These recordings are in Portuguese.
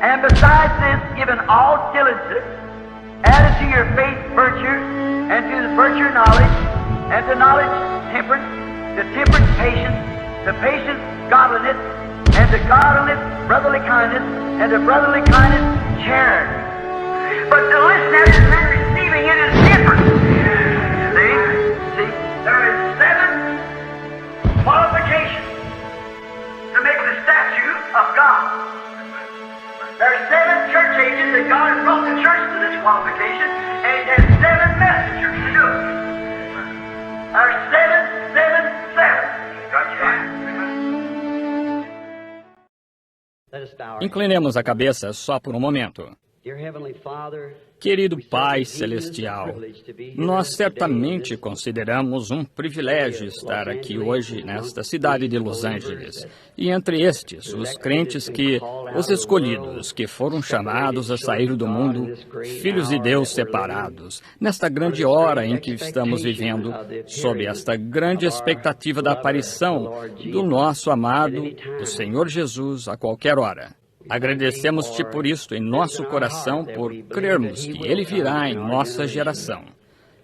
And besides this, given all diligence, added to your faith virtue, and to the virtue knowledge, and to knowledge temperance, to temperance patience, to patience godliness, and to godliness brotherly kindness, and to brotherly kindness charity. But to listen at it and then receiving it is different. See, there is 7 qualifications to make the statue of God. There are 7 church ages that God has brought the church to this qualification, and He has 7 messengers to do it. There are 7, 7, 7. Got you right. Inclinemos a cabeça só por um momento. Querido Pai Celestial, nós certamente consideramos um privilégio estar aqui hoje nesta cidade de Los Angeles. E entre estes, os crentes os escolhidos, que foram chamados a sair do mundo, filhos de Deus separados, nesta grande hora em que estamos vivendo, sob esta grande expectativa da aparição do nosso amado, do Senhor Jesus, a qualquer hora. Agradecemos-te por isto em nosso coração, por crermos que Ele virá em nossa geração.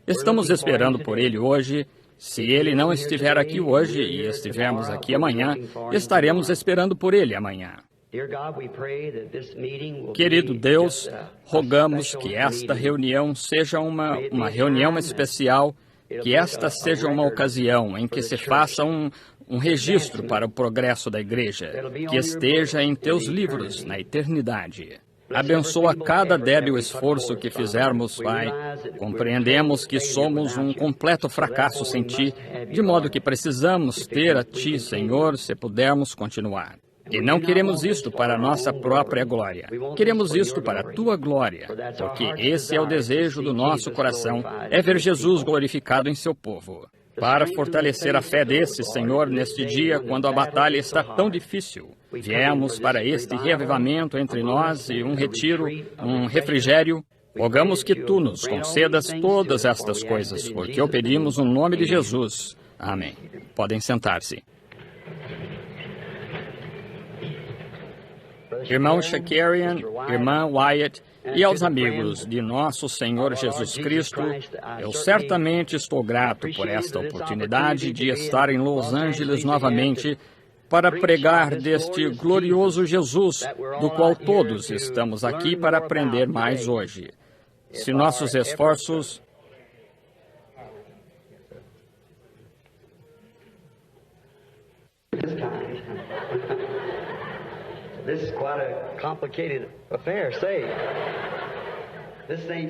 Estamos esperando por Ele hoje. Se Ele não estiver aqui hoje e estivermos aqui amanhã, estaremos esperando por Ele amanhã. Querido Deus, rogamos que esta reunião seja uma reunião especial, que esta seja uma ocasião em que se faça um registro para o progresso da igreja, que esteja em teus livros na eternidade. Abençoa cada débil esforço que fizermos, Pai. Compreendemos que somos um completo fracasso sem Ti, de modo que precisamos ter a Ti, Senhor, se pudermos continuar. E não queremos isto para a nossa própria glória. Queremos isto para a Tua glória, porque esse é o desejo do nosso coração, é ver Jesus glorificado em Seu povo. Para fortalecer a fé desse, Senhor, neste dia, quando a batalha está tão difícil, viemos para este reavivamento entre nós e um retiro, um refrigério. Rogamos que Tu nos concedas todas estas coisas, porque o pedimos no nome de Jesus. Amém. Podem sentar-se. Irmão Shakarian, irmã Wyatt, e aos amigos de nosso Senhor Jesus Cristo, eu certamente estou grato por esta oportunidade de estar em Los Angeles novamente para pregar deste glorioso Jesus, do qual todos estamos aqui para aprender mais hoje. Se nossos esforços...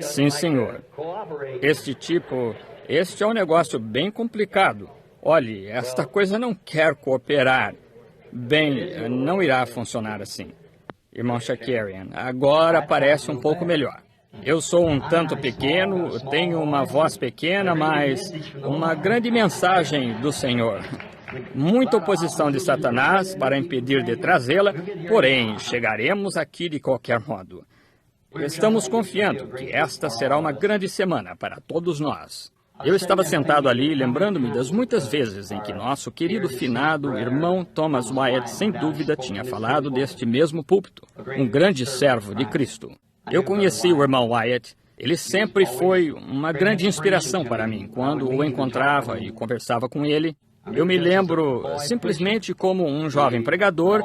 Sim, senhor. Este é um negócio bem complicado. Olhe, esta coisa não quer cooperar. Bem, não irá funcionar assim. Irmão Shakarian, agora parece um pouco melhor. Eu sou um tanto pequeno, tenho uma voz pequena, mas uma grande mensagem do Senhor. Muita oposição de Satanás para impedir de trazê-la, porém, chegaremos aqui de qualquer modo. Estamos confiando que esta será uma grande semana para todos nós. Eu estava sentado ali, lembrando-me das muitas vezes em que nosso querido finado irmão Thomas Wyatt, sem dúvida, tinha falado deste mesmo púlpito, um grande servo de Cristo. Eu conheci o irmão Wyatt. Ele sempre foi uma grande inspiração para mim. Quando o encontrava e conversava com ele, eu me lembro simplesmente como um jovem pregador,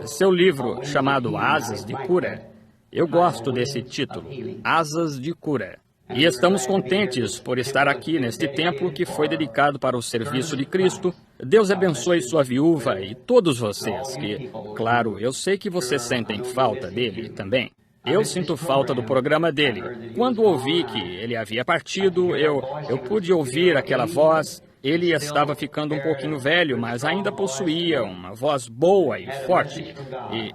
seu livro chamado Asas de Cura. Eu gosto desse título, Asas de Cura. E estamos contentes por estar aqui neste templo que foi dedicado para o serviço de Cristo. Deus abençoe sua viúva e todos vocês que, claro, eu sei que vocês sentem falta dele também. Eu sinto falta do programa dele. Quando ouvi que ele havia partido, eu pude ouvir aquela voz. Ele estava ficando um pouquinho velho, mas ainda possuía uma voz boa e forte,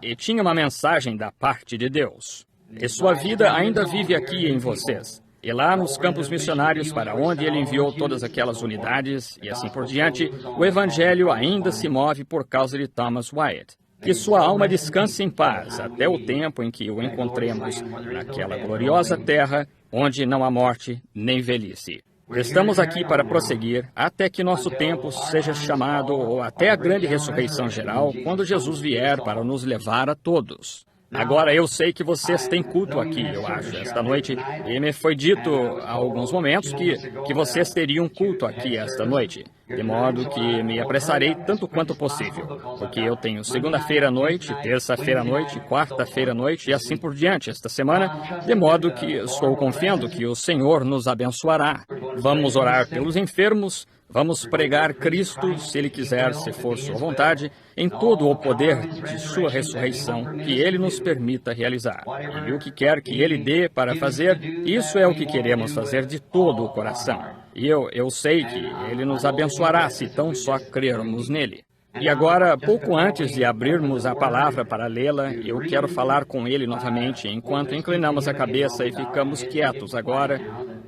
e tinha uma mensagem da parte de Deus. E sua vida ainda vive aqui em vocês. E lá nos campos missionários, para onde ele enviou todas aquelas unidades e assim por diante, o Evangelho ainda se move por causa de Thomas Wyatt. Que sua alma descanse em paz até o tempo em que o encontremos naquela gloriosa terra onde não há morte nem velhice. Estamos aqui para prosseguir até que nosso tempo seja chamado, ou até a grande ressurreição geral, quando Jesus vier para nos levar a todos. Agora, eu sei que vocês têm culto aqui, eu acho, esta noite, e me foi dito há alguns momentos que vocês teriam culto aqui esta noite, de modo que me apressarei tanto quanto possível, porque eu tenho segunda-feira à noite, terça-feira à noite, quarta-feira à noite e assim por diante esta semana, de modo que estou confiando que o Senhor nos abençoará. Vamos orar pelos enfermos. Vamos pregar Cristo, se Ele quiser, se for sua vontade, em todo o poder de sua ressurreição, que Ele nos permita realizar. E o que quer que Ele dê para fazer, isso é o que queremos fazer de todo o coração. E eu sei que Ele nos abençoará se tão só crermos nele. E agora, pouco antes de abrirmos a palavra para lê-la, eu quero falar com ele novamente, enquanto inclinamos a cabeça e ficamos quietos agora,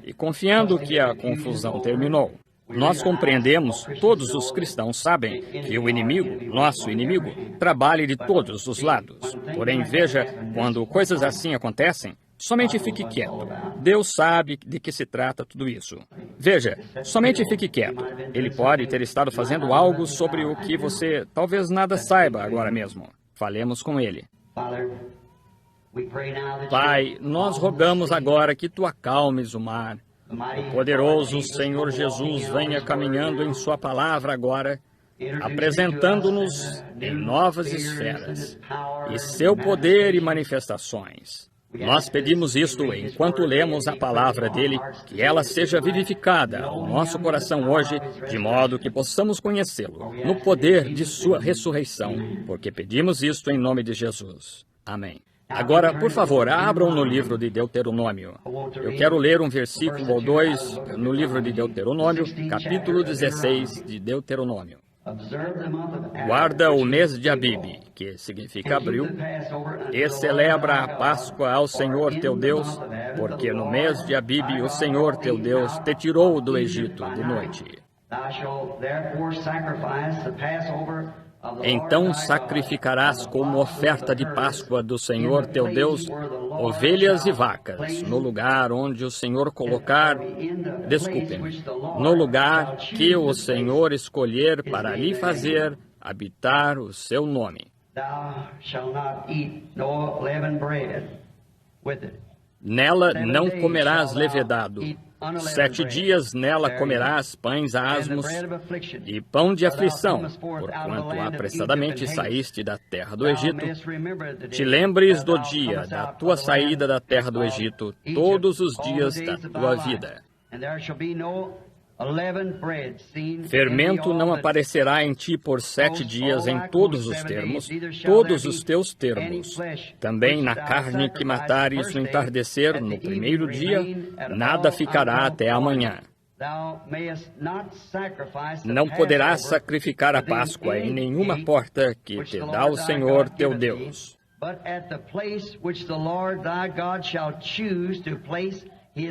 e confiando que a confusão terminou. Nós compreendemos, todos os cristãos sabem, que o inimigo, nosso inimigo, trabalha de todos os lados. Porém, veja, quando coisas assim acontecem, somente fique quieto. Deus sabe de que se trata tudo isso. Veja, somente fique quieto. Ele pode ter estado fazendo algo sobre o que você talvez nada saiba agora mesmo. Falemos com ele. Pai, nós rogamos agora que tu acalmes o mar. O poderoso Senhor Jesus venha caminhando em sua palavra agora, apresentando-nos em novas esferas, e seu poder e manifestações. Nós pedimos isto enquanto lemos a palavra dele, que ela seja vivificada ao nosso coração hoje, de modo que possamos conhecê-lo, no poder de sua ressurreição, porque pedimos isto em nome de Jesus. Amém. Agora, por favor, abram no livro de Deuteronômio. Eu quero ler um versículo ou dois no livro de Deuteronômio, capítulo 16 de Deuteronômio. Guarda o mês de Abibe, que significa abril, e celebra a Páscoa ao Senhor teu Deus, porque no mês de Abibe o Senhor teu Deus te tirou do Egito de noite. Então sacrificarás como oferta de Páscoa do Senhor teu Deus ovelhas e vacas no lugar onde o Senhor colocar, no lugar que o Senhor escolher para lhe fazer habitar o seu nome. Nela não comerás levedado. 7 dias nela comerás pães asmos e pão de aflição, porquanto apressadamente saíste da terra do Egito. Te lembres do dia da tua saída da terra do Egito, todos os dias da tua vida. Fermento não aparecerá em ti por 7 dias em todos os teus termos. Também na carne que matares no entardecer, no primeiro dia, nada ficará até amanhã. Não poderás sacrificar a Páscoa em nenhuma porta que te dá o Senhor teu Deus.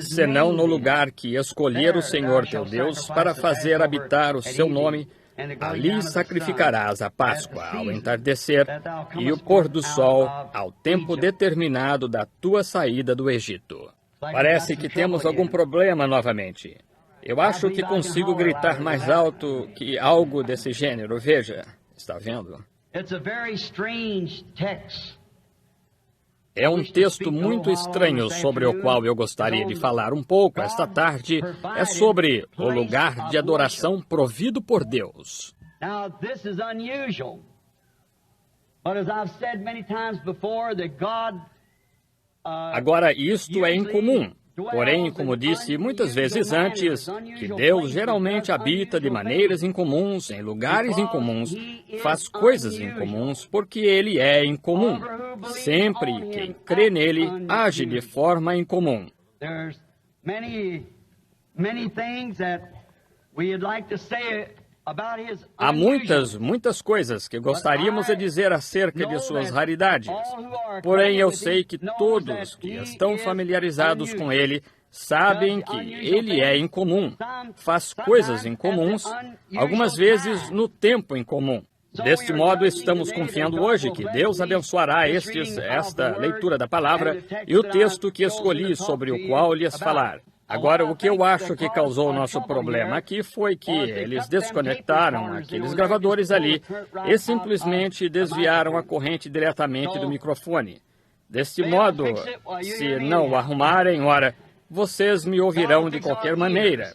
Senão no lugar que escolher o Senhor teu Deus para fazer habitar o seu nome, ali sacrificarás a Páscoa ao entardecer e o pôr do sol ao tempo determinado da tua saída do Egito. Parece que temos algum problema novamente. Eu acho que consigo gritar mais alto que algo desse gênero. Veja, está vendo? É um texto muito estranho sobre o qual eu gostaria de falar um pouco esta tarde. É sobre o lugar de adoração provido por Deus. Agora, isto é incomum. Porém, como disse muitas vezes antes, que Deus geralmente habita de maneiras incomuns, em lugares incomuns, faz coisas incomuns, porque Ele é incomum. Sempre quem crê nele age de forma incomum. Há muitas coisas que gostaríamos de dizer acerca de suas raridades. Porém, eu sei que todos que estão familiarizados com ele sabem que ele é incomum, faz coisas incomuns, algumas vezes no tempo incomum. Deste modo, estamos confiando hoje que Deus abençoará esta leitura da palavra e o texto que escolhi sobre o qual lhes falar. Agora, o que eu acho que causou o nosso problema aqui foi que eles desconectaram aqueles gravadores ali e simplesmente desviaram a corrente diretamente do microfone. Deste modo, se não o arrumarem, ora, vocês me ouvirão de qualquer maneira.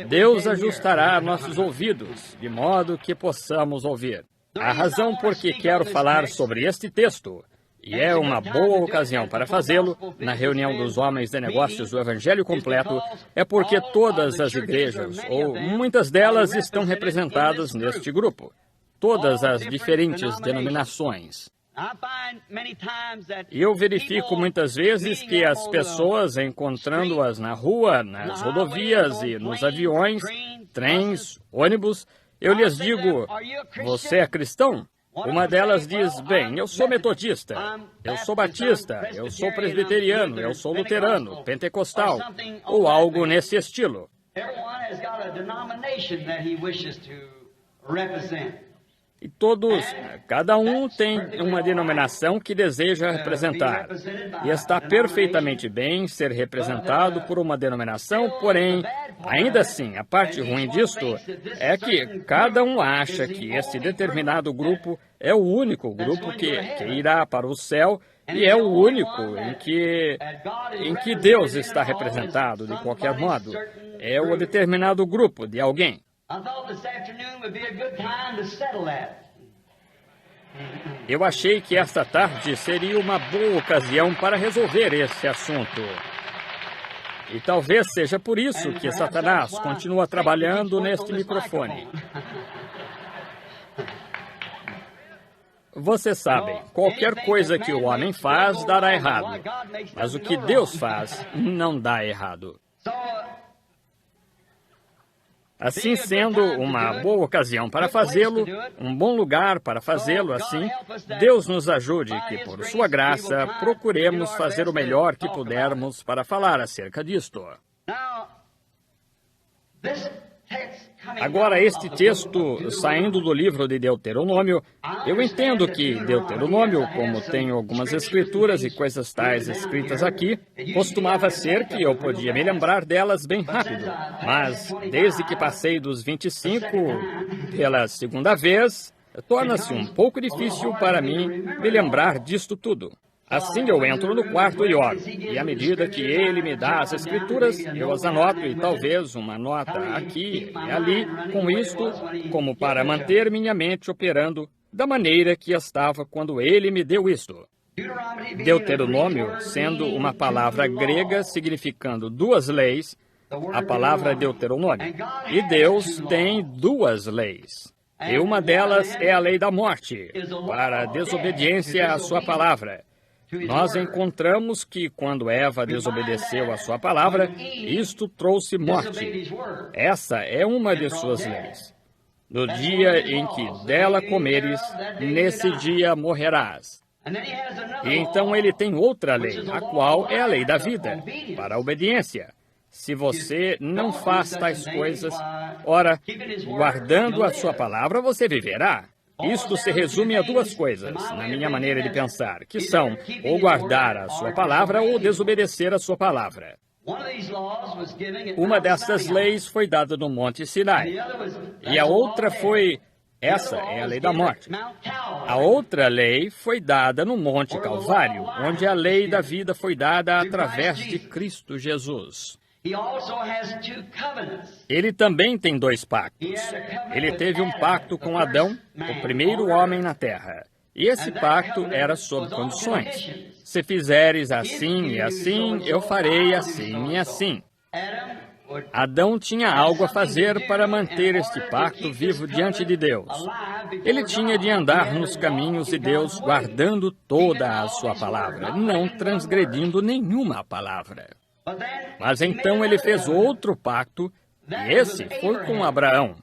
Deus ajustará nossos ouvidos, de modo que possamos ouvir. A razão por que quero falar sobre este texto, e é uma boa ocasião para fazê-lo, na reunião dos homens de negócios do Evangelho Completo, é porque todas as igrejas, ou muitas delas, estão representadas neste grupo. Todas as diferentes denominações. E eu verifico muitas vezes que as pessoas, encontrando-as na rua, nas rodovias e nos aviões, trens, ônibus, eu lhes digo, você é cristão? Uma delas diz, bem, eu sou metodista, eu sou batista, eu sou presbiteriano, eu sou luterano, pentecostal, ou algo nesse estilo. E todos, cada um tem uma denominação que deseja representar. E está perfeitamente bem ser representado por uma denominação, porém, ainda assim, a parte ruim disto é que cada um acha que esse determinado grupo é o único grupo que irá para o céu e é o único em que Deus está representado, de qualquer modo. É o determinado grupo de alguém. Eu achei que esta tarde seria uma boa ocasião para resolver esse assunto. E talvez seja por isso que Satanás continua trabalhando neste microfone. Vocês sabem, qualquer coisa que o homem faz dará errado, mas o que Deus faz não dá errado. Assim sendo, uma boa ocasião para fazê-lo, um bom lugar para fazê-lo assim, Deus nos ajude que, por sua graça, procuremos fazer o melhor que pudermos para falar acerca disto. Agora, este texto, saindo do livro de Deuteronômio, eu entendo que Deuteronômio, como tem algumas escrituras e coisas tais escritas aqui, costumava ser que eu podia me lembrar delas bem rápido. Mas, desde que passei dos 25 pela segunda vez, torna-se um pouco difícil para mim me lembrar disto tudo. Assim eu entro no quarto e oro, e à medida que ele me dá as escrituras, eu as anoto e talvez uma nota aqui e ali, com isto, como para manter minha mente operando da maneira que estava quando ele me deu isto. Deuteronômio, sendo uma palavra grega significando duas leis, a palavra Deuteronômio. E Deus tem duas leis. E uma delas é a lei da morte, para a desobediência à sua palavra. Nós encontramos que quando Eva desobedeceu a sua palavra, isto trouxe morte. Essa é uma de suas leis. No dia em que dela comeres, nesse dia morrerás. E então ele tem outra lei, a qual é a lei da vida, para a obediência. Se você não faz tais coisas, ora, guardando a sua palavra, você viverá. Isto se resume a duas coisas, na minha maneira de pensar, que são ou guardar a sua palavra ou desobedecer a sua palavra. Uma destas leis foi dada no Monte Sinai, e a outra foi, essa é a lei da morte. A outra lei foi dada no Monte Calvário, onde a lei da vida foi dada através de Cristo Jesus. Ele também tem dois pactos. Ele teve um pacto com Adão, o primeiro homem na terra. E esse pacto era sob condições. Se fizeres assim e assim, eu farei assim e assim. Adão tinha algo a fazer para manter este pacto vivo diante de Deus. Ele tinha de andar nos caminhos de Deus, guardando toda a sua palavra, não transgredindo nenhuma palavra. Mas então ele fez outro pacto, e esse foi com Abraão.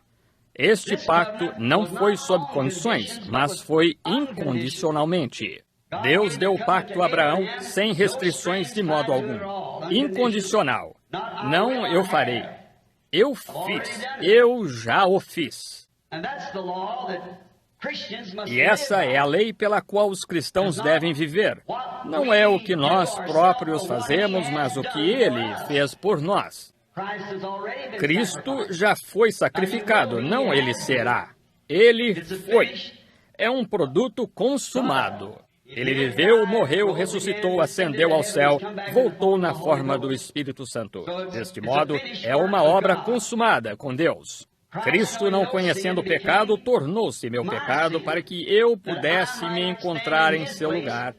Este pacto não foi sob condições, mas foi incondicionalmente. Deus deu o pacto a Abraão sem restrições de modo algum. Incondicional. Não eu farei. Eu fiz. Eu já o fiz. E essa é a lei pela qual os cristãos devem viver. Não é o que nós próprios fazemos, mas o que Ele fez por nós. Cristo já foi sacrificado, não Ele será. Ele foi. É um produto consumado. Ele viveu, morreu, ressuscitou, ascendeu ao céu, voltou na forma do Espírito Santo. Deste modo, é uma obra consumada com Deus. Cristo, não conhecendo o pecado, tornou-se meu pecado para que eu pudesse me encontrar em seu lugar.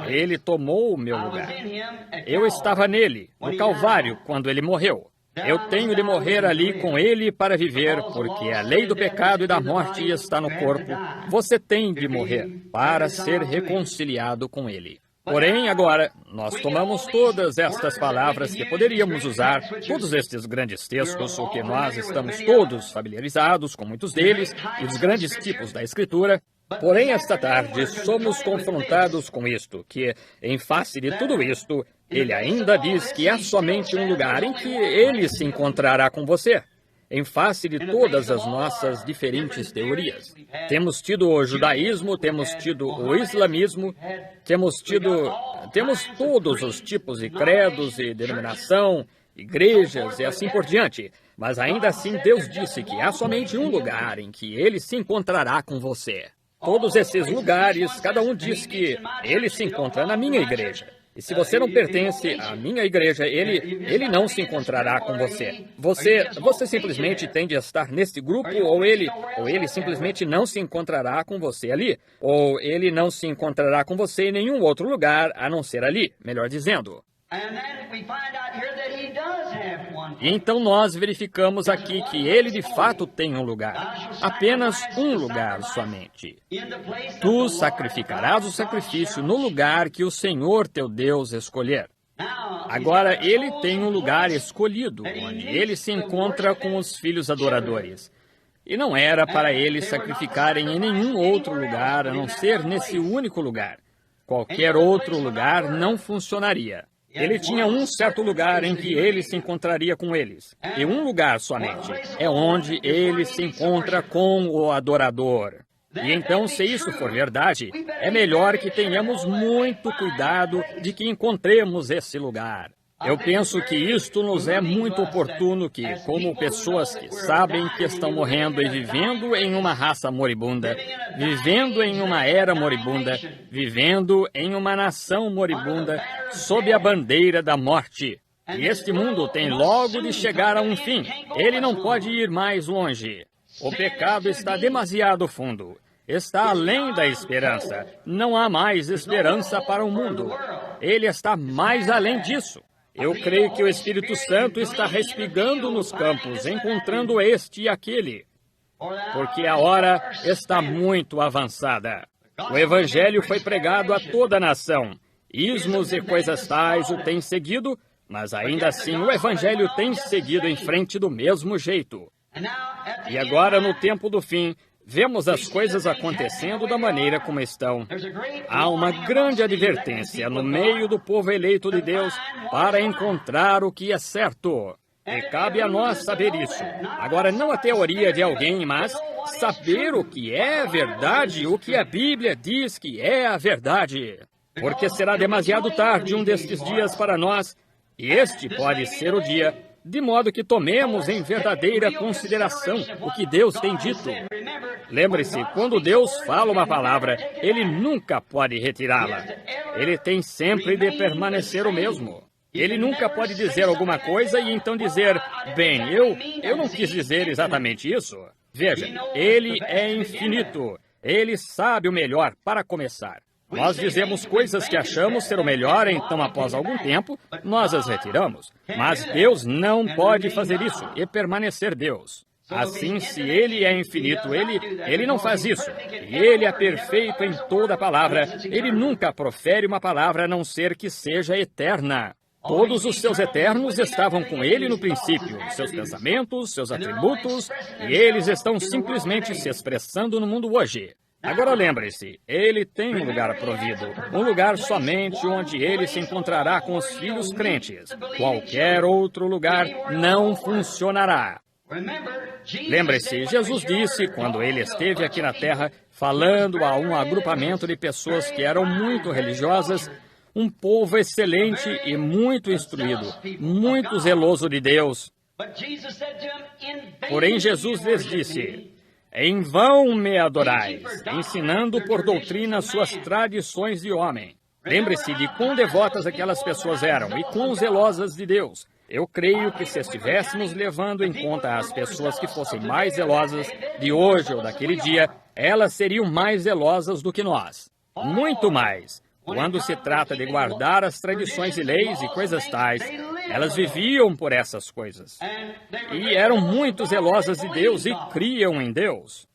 Ele tomou o meu lugar. Eu estava nele, no Calvário, quando ele morreu. Eu tenho de morrer ali com ele para viver, porque a lei do pecado e da morte está no corpo. Você tem de morrer para ser reconciliado com ele. Porém, agora, nós tomamos todas estas palavras que poderíamos usar, todos estes grandes textos, o que nós estamos todos familiarizados com muitos deles, e os grandes tipos da Escritura. Porém, esta tarde, somos confrontados com isto, que, em face de tudo isto, ele ainda diz que há somente um lugar em que ele se encontrará com você. Em face de todas as nossas diferentes teorias. Temos tido o judaísmo, temos tido o islamismo, temos todos os tipos de credos e denominação, igrejas e assim por diante. Mas ainda assim Deus disse que há somente um lugar em que ele se encontrará com você. Todos esses lugares, cada um diz que ele se encontra na minha igreja. E se você não pertence à minha igreja, ele não se encontrará com você. Você simplesmente tem de estar nesse grupo, ou ele simplesmente não se encontrará com você ali. Ou ele não se encontrará com você em nenhum outro lugar, a não ser ali, melhor dizendo. E então nós verificamos aqui que ele de fato tem um lugar. Apenas um lugar somente. Tu sacrificarás o sacrifício no lugar que o Senhor teu Deus escolher. Agora ele tem um lugar escolhido, onde ele se encontra com os filhos adoradores. E não era para eles sacrificarem em nenhum outro lugar, a não ser nesse único lugar. Qualquer outro lugar não funcionaria. Ele tinha um certo lugar em que ele se encontraria com eles. E um lugar somente. É onde ele se encontra com o adorador. E então, se isso for verdade, é melhor que tenhamos muito cuidado de que encontremos esse lugar. Eu penso que isto nos é muito oportuno que, como pessoas que sabem que estão morrendo e vivendo em uma raça moribunda, vivendo em uma era moribunda, vivendo em uma nação moribunda, sob a bandeira da morte. E este mundo tem logo de chegar a um fim. Ele não pode ir mais longe. O pecado está demasiado fundo. Está além da esperança. Não há mais esperança para o mundo. Ele está mais além disso. Eu creio que o Espírito Santo está respigando nos campos, encontrando este e aquele, porque a hora está muito avançada. O Evangelho foi pregado a toda a nação. Ismos e coisas tais o têm seguido, mas ainda assim o Evangelho tem seguido em frente do mesmo jeito. E agora, no tempo do fim, vemos as coisas acontecendo da maneira como estão. Há uma grande advertência no meio do povo eleito de Deus para encontrar o que é certo. E cabe a nós saber isso. Agora, não a teoria de alguém, mas saber o que é verdade, o que a Bíblia diz que é a verdade. Porque será demasiado tarde um destes dias para nós, e este pode ser o dia, de modo que tomemos em verdadeira consideração o que Deus tem dito. Lembre-se, quando Deus fala uma palavra, Ele nunca pode retirá-la. Ele tem sempre de permanecer o mesmo. Ele nunca pode dizer alguma coisa e então dizer, bem, eu não quis dizer exatamente isso. Veja, Ele é infinito. Ele sabe o melhor para começar. Nós dizemos coisas que achamos ser o melhor, então após algum tempo, nós as retiramos. Mas Deus não pode fazer isso e permanecer Deus. Assim, se Ele é infinito, Ele não faz isso. E Ele é perfeito em toda a palavra. Ele nunca profere uma palavra a não ser que seja eterna. Todos os seus eternos estavam com Ele no princípio, seus pensamentos, seus atributos, e eles estão simplesmente se expressando no mundo hoje. Agora lembre-se, Ele tem um lugar provido, um lugar somente onde Ele se encontrará com os filhos crentes. Qualquer outro lugar não funcionará. Lembre-se, Jesus disse, quando Ele esteve aqui na terra, falando a um agrupamento de pessoas que eram muito religiosas, um povo excelente e muito instruído, muito zeloso de Deus. Porém, Jesus lhes disse, Em vão me adorais, ensinando por doutrina suas tradições de homem. Lembre-se de quão devotas aquelas pessoas eram e quão zelosas de Deus. Eu creio que se estivéssemos levando em conta as pessoas que fossem mais zelosas de hoje ou daquele dia, elas seriam mais zelosas do que nós. Muito mais. Quando se trata de guardar as tradições e leis e coisas tais, elas viviam por essas coisas. E eram muito zelosas de Deus e criam em Deus.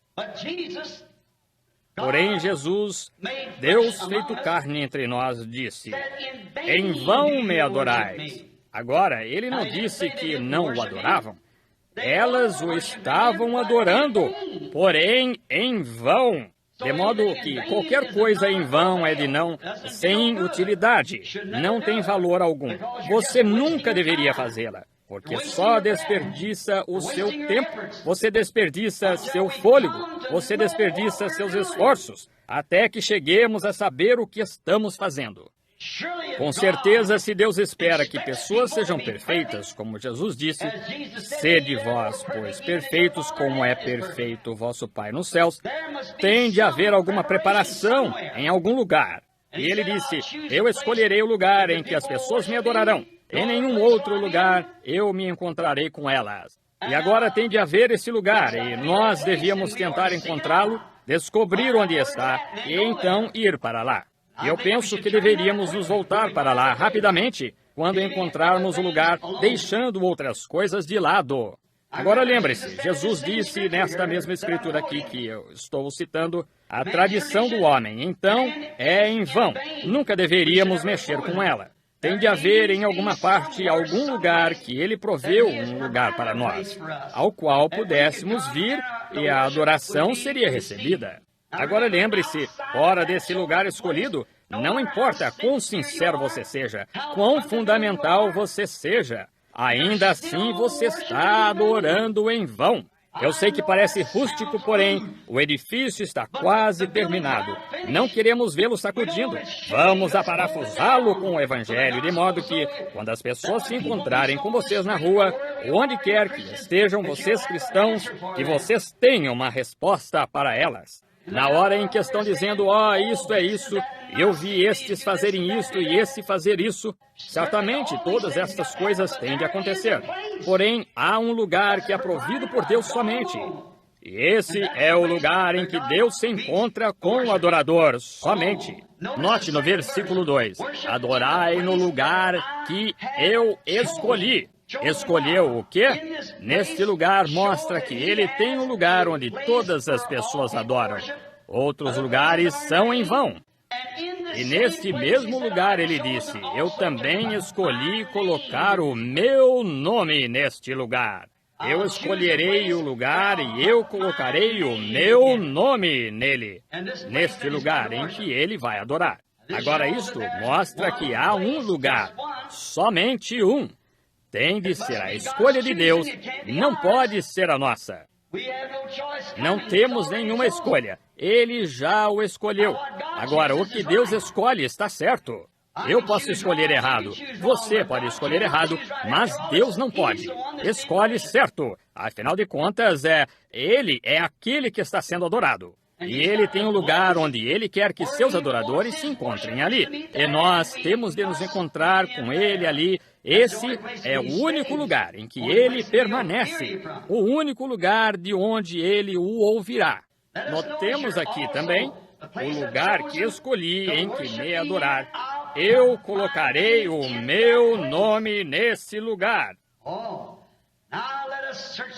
Porém, Jesus, Deus feito carne entre nós, disse: em vão me adorais. Agora, ele não disse que não o adoravam. Elas o estavam adorando, porém em vão. De modo que qualquer coisa em vão é de não, sem utilidade, não tem valor algum. Você nunca deveria fazê-la, porque só desperdiça o seu tempo, você desperdiça seu fôlego, você desperdiça seus esforços, até que cheguemos a saber o que estamos fazendo. Com certeza, se Deus espera que pessoas sejam perfeitas, como Jesus disse, sede vós, pois perfeitos como é perfeito o vosso Pai nos céus, tem de haver alguma preparação em algum lugar. E ele disse: eu escolherei o lugar em que as pessoas me adorarão. Em nenhum outro lugar eu me encontrarei com elas. E agora tem de haver esse lugar, e nós devíamos tentar encontrá-lo, descobrir onde está, e então ir para lá. E eu penso que deveríamos nos voltar para lá rapidamente quando encontrarmos o lugar, deixando outras coisas de lado. Agora lembre-se, Jesus disse nesta mesma escritura aqui que eu estou citando, a tradição do homem, então, é em vão. Nunca deveríamos mexer com ela. Tem de haver em alguma parte, algum lugar que ele proveu um lugar para nós, ao qual pudéssemos vir e a adoração seria recebida. Agora lembre-se, fora desse lugar escolhido, não importa quão sincero você seja, quão fundamental você seja, ainda assim você está adorando em vão. Eu sei que parece rústico, porém, o edifício está quase terminado. Não queremos vê-lo sacudindo. Vamos aparafusá-lo com o Evangelho, de modo que, quando as pessoas se encontrarem com vocês na rua, onde quer que estejam vocês cristãos, que vocês tenham uma resposta para elas. Na hora em que estão dizendo, isto é isso, eu vi estes fazerem isto e esse fazer isso, certamente todas estas coisas têm de acontecer. Porém, há um lugar que é provido por Deus somente. E esse é o lugar em que Deus se encontra com o adorador somente. Note no versículo 2, adorai no lugar que eu escolhi. Escolheu o quê? Neste lugar mostra que ele tem um lugar onde todas as pessoas adoram. Outros lugares são em vão. E neste mesmo lugar ele disse, eu também escolhi colocar o meu nome neste lugar. Eu escolherei o lugar e eu colocarei o meu nome nele, neste lugar em que ele vai adorar. Agora isto mostra que há um lugar, somente um. Tem de ser a escolha de Deus, não pode ser a nossa. Não temos nenhuma escolha. Ele já o escolheu. Agora, o que Deus escolhe está certo. Eu posso escolher errado. Você pode escolher errado, mas Deus não pode. Escolhe certo. Afinal de contas, Ele é aquele que está sendo adorado. E Ele tem um lugar onde Ele quer que seus adoradores se encontrem ali. E nós temos de nos encontrar com Ele ali. Esse é o único lugar em que Ele permanece. O único lugar de onde Ele o ouvirá. Notemos aqui também o lugar que escolhi em que me adorar. Eu colocarei o meu nome nesse lugar.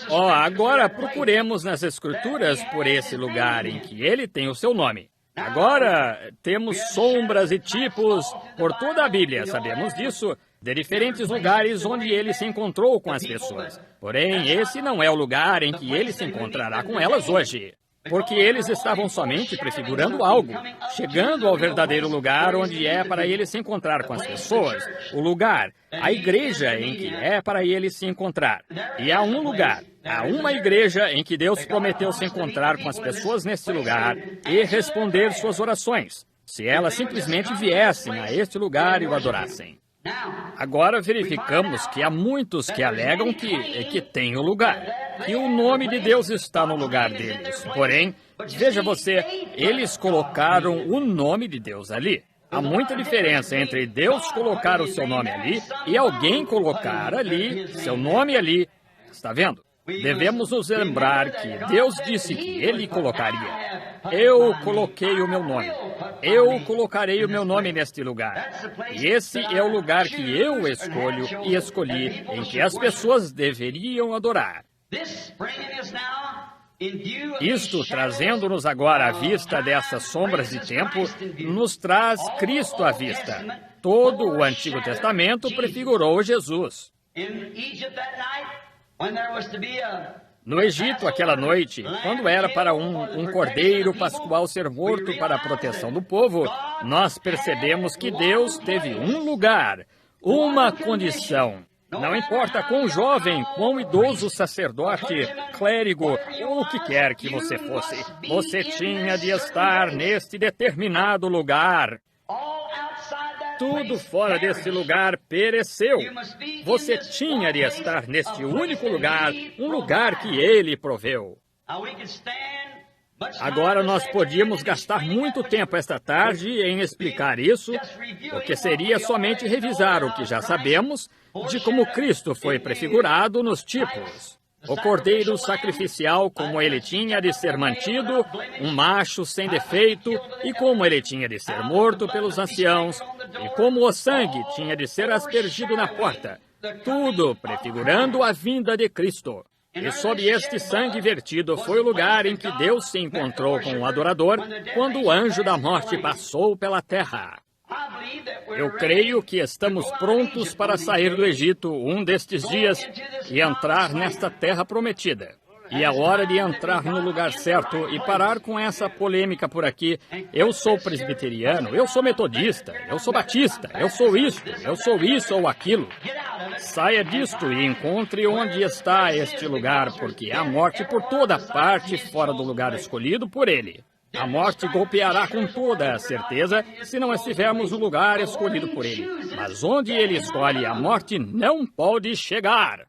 Agora procuremos nas Escrituras por esse lugar em que ele tem o seu nome. Agora temos sombras e tipos por toda a Bíblia, sabemos disso, de diferentes lugares onde ele se encontrou com as pessoas. Porém, esse não é o lugar em que ele se encontrará com elas hoje. Porque eles estavam somente prefigurando algo, chegando ao verdadeiro lugar onde é para ele se encontrar com as pessoas, o lugar, a igreja em que é para ele se encontrar. E há um lugar, há uma igreja em que Deus prometeu se encontrar com as pessoas nesse lugar e responder suas orações, se elas simplesmente viessem a este lugar e o adorassem. Agora verificamos que há muitos que alegam que tem o lugar, que o nome de Deus está no lugar deles. Porém, veja você, eles colocaram o nome de Deus ali. Há muita diferença entre Deus colocar o seu nome ali e alguém colocar ali, seu nome ali. Está vendo? Devemos nos lembrar que Deus disse que Ele colocaria. Eu coloquei o meu nome. Eu colocarei o meu nome neste lugar. E esse é o lugar que eu escolho e escolhi em que as pessoas deveriam adorar. Isto, trazendo-nos agora à vista dessas sombras de tempo, nos traz Cristo à vista. Todo o Antigo Testamento prefigurou Jesus. No Egito, aquela noite, quando era para um cordeiro pascual ser morto para a proteção do povo, nós percebemos que Deus teve um lugar, uma condição. Não importa quão jovem, quão idoso sacerdote, clérigo, ou o que quer que você fosse, você tinha de estar neste determinado lugar. Tudo fora desse lugar pereceu. Você tinha de estar neste único lugar, um lugar que Ele proveu. Agora nós podíamos gastar muito tempo esta tarde em explicar isso, porque seria somente revisar o que já sabemos de como Cristo foi prefigurado nos tipos. O cordeiro sacrificial, como ele tinha de ser mantido, um macho sem defeito, e como ele tinha de ser morto pelos anciãos, e como o sangue tinha de ser aspergido na porta, tudo prefigurando a vinda de Cristo. E sob este sangue vertido foi o lugar em que Deus se encontrou com o adorador quando o anjo da morte passou pela terra. Eu creio que estamos prontos para sair do Egito um destes dias e entrar nesta terra prometida. E é hora de entrar no lugar certo e parar com essa polêmica por aqui. Eu sou presbiteriano, eu sou metodista, eu sou batista, eu sou isso ou aquilo. Saia disto e encontre onde está este lugar, porque há morte por toda parte fora do lugar escolhido por Ele. A morte golpeará com toda a certeza se não estivermos no lugar escolhido por Ele. Mas onde Ele escolhe, a morte não pode chegar.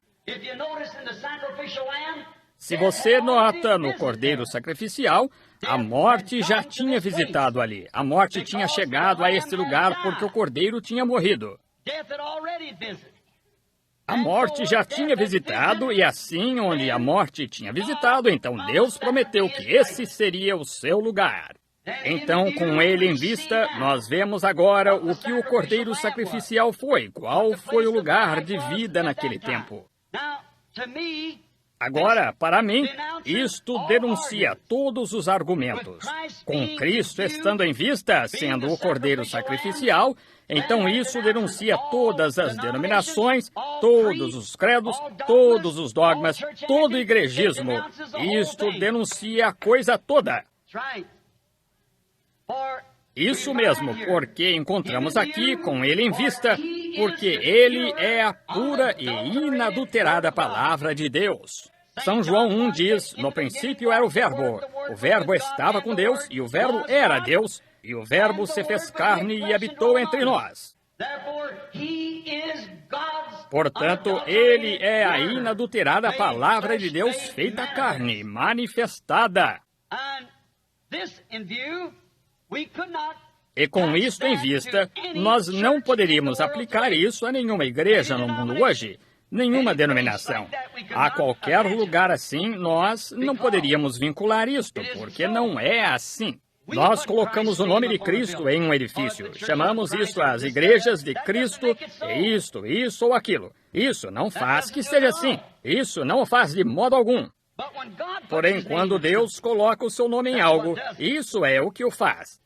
Se você nota no cordeiro sacrificial, a morte já tinha visitado ali. A morte tinha chegado a este lugar porque o cordeiro tinha morrido. A morte já tinha visitado, e assim, onde a morte tinha visitado, então Deus prometeu que esse seria o seu lugar. Então, com ele em vista, nós vemos agora o que o cordeiro sacrificial foi, qual foi o lugar de vida naquele tempo. Agora, para mim, isto denuncia todos os argumentos. Com Cristo estando em vista, sendo o cordeiro sacrificial, então isso denuncia todas as denominações, todos os credos, todos os dogmas, todo o igrejismo. Isto denuncia a coisa toda. Isso mesmo, porque encontramos aqui com ele em vista, porque ele é a pura e inadulterada palavra de Deus. São João 1 diz, no princípio era o Verbo estava com Deus, e o Verbo era Deus, e o Verbo se fez carne e habitou entre nós. Portanto, ele é a inadulterada palavra de Deus feita carne, manifestada. E com isto em vista, nós não poderíamos aplicar isso a nenhuma igreja no mundo hoje, nenhuma denominação. A qualquer lugar assim, nós não poderíamos vincular isto, porque não é assim. Nós colocamos o nome de Cristo em um edifício. Chamamos isso as igrejas de Cristo, e isso ou aquilo. Isso não faz que seja assim. Isso não o faz de modo algum. Porém, quando Deus coloca o seu nome em algo, isso é o que o faz.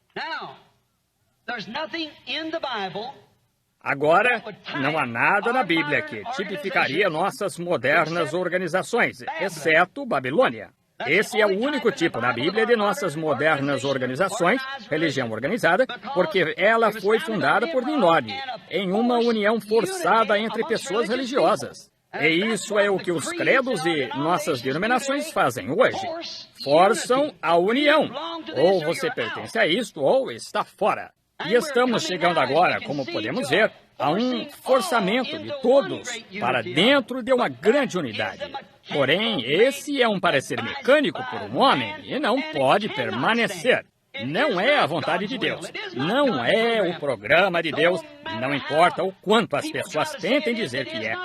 Agora, não há nada na Bíblia que tipificaria nossas modernas organizações, exceto Babilônia. Esse é o único tipo na Bíblia de nossas modernas organizações, religião organizada, porque ela foi fundada por Nimrod, em uma união forçada entre pessoas religiosas. E isso é o que os credos e nossas denominações fazem hoje. Forçam a união. Ou você pertence a isto, ou está fora. E estamos chegando agora, como podemos ver, Há um forçamento de todos para dentro de uma grande unidade. Porém, esse é um parecer mecânico por um homem e não pode permanecer. Não é a vontade de Deus. Não é o programa de Deus. Não importa o quanto as pessoas tentem dizer que é.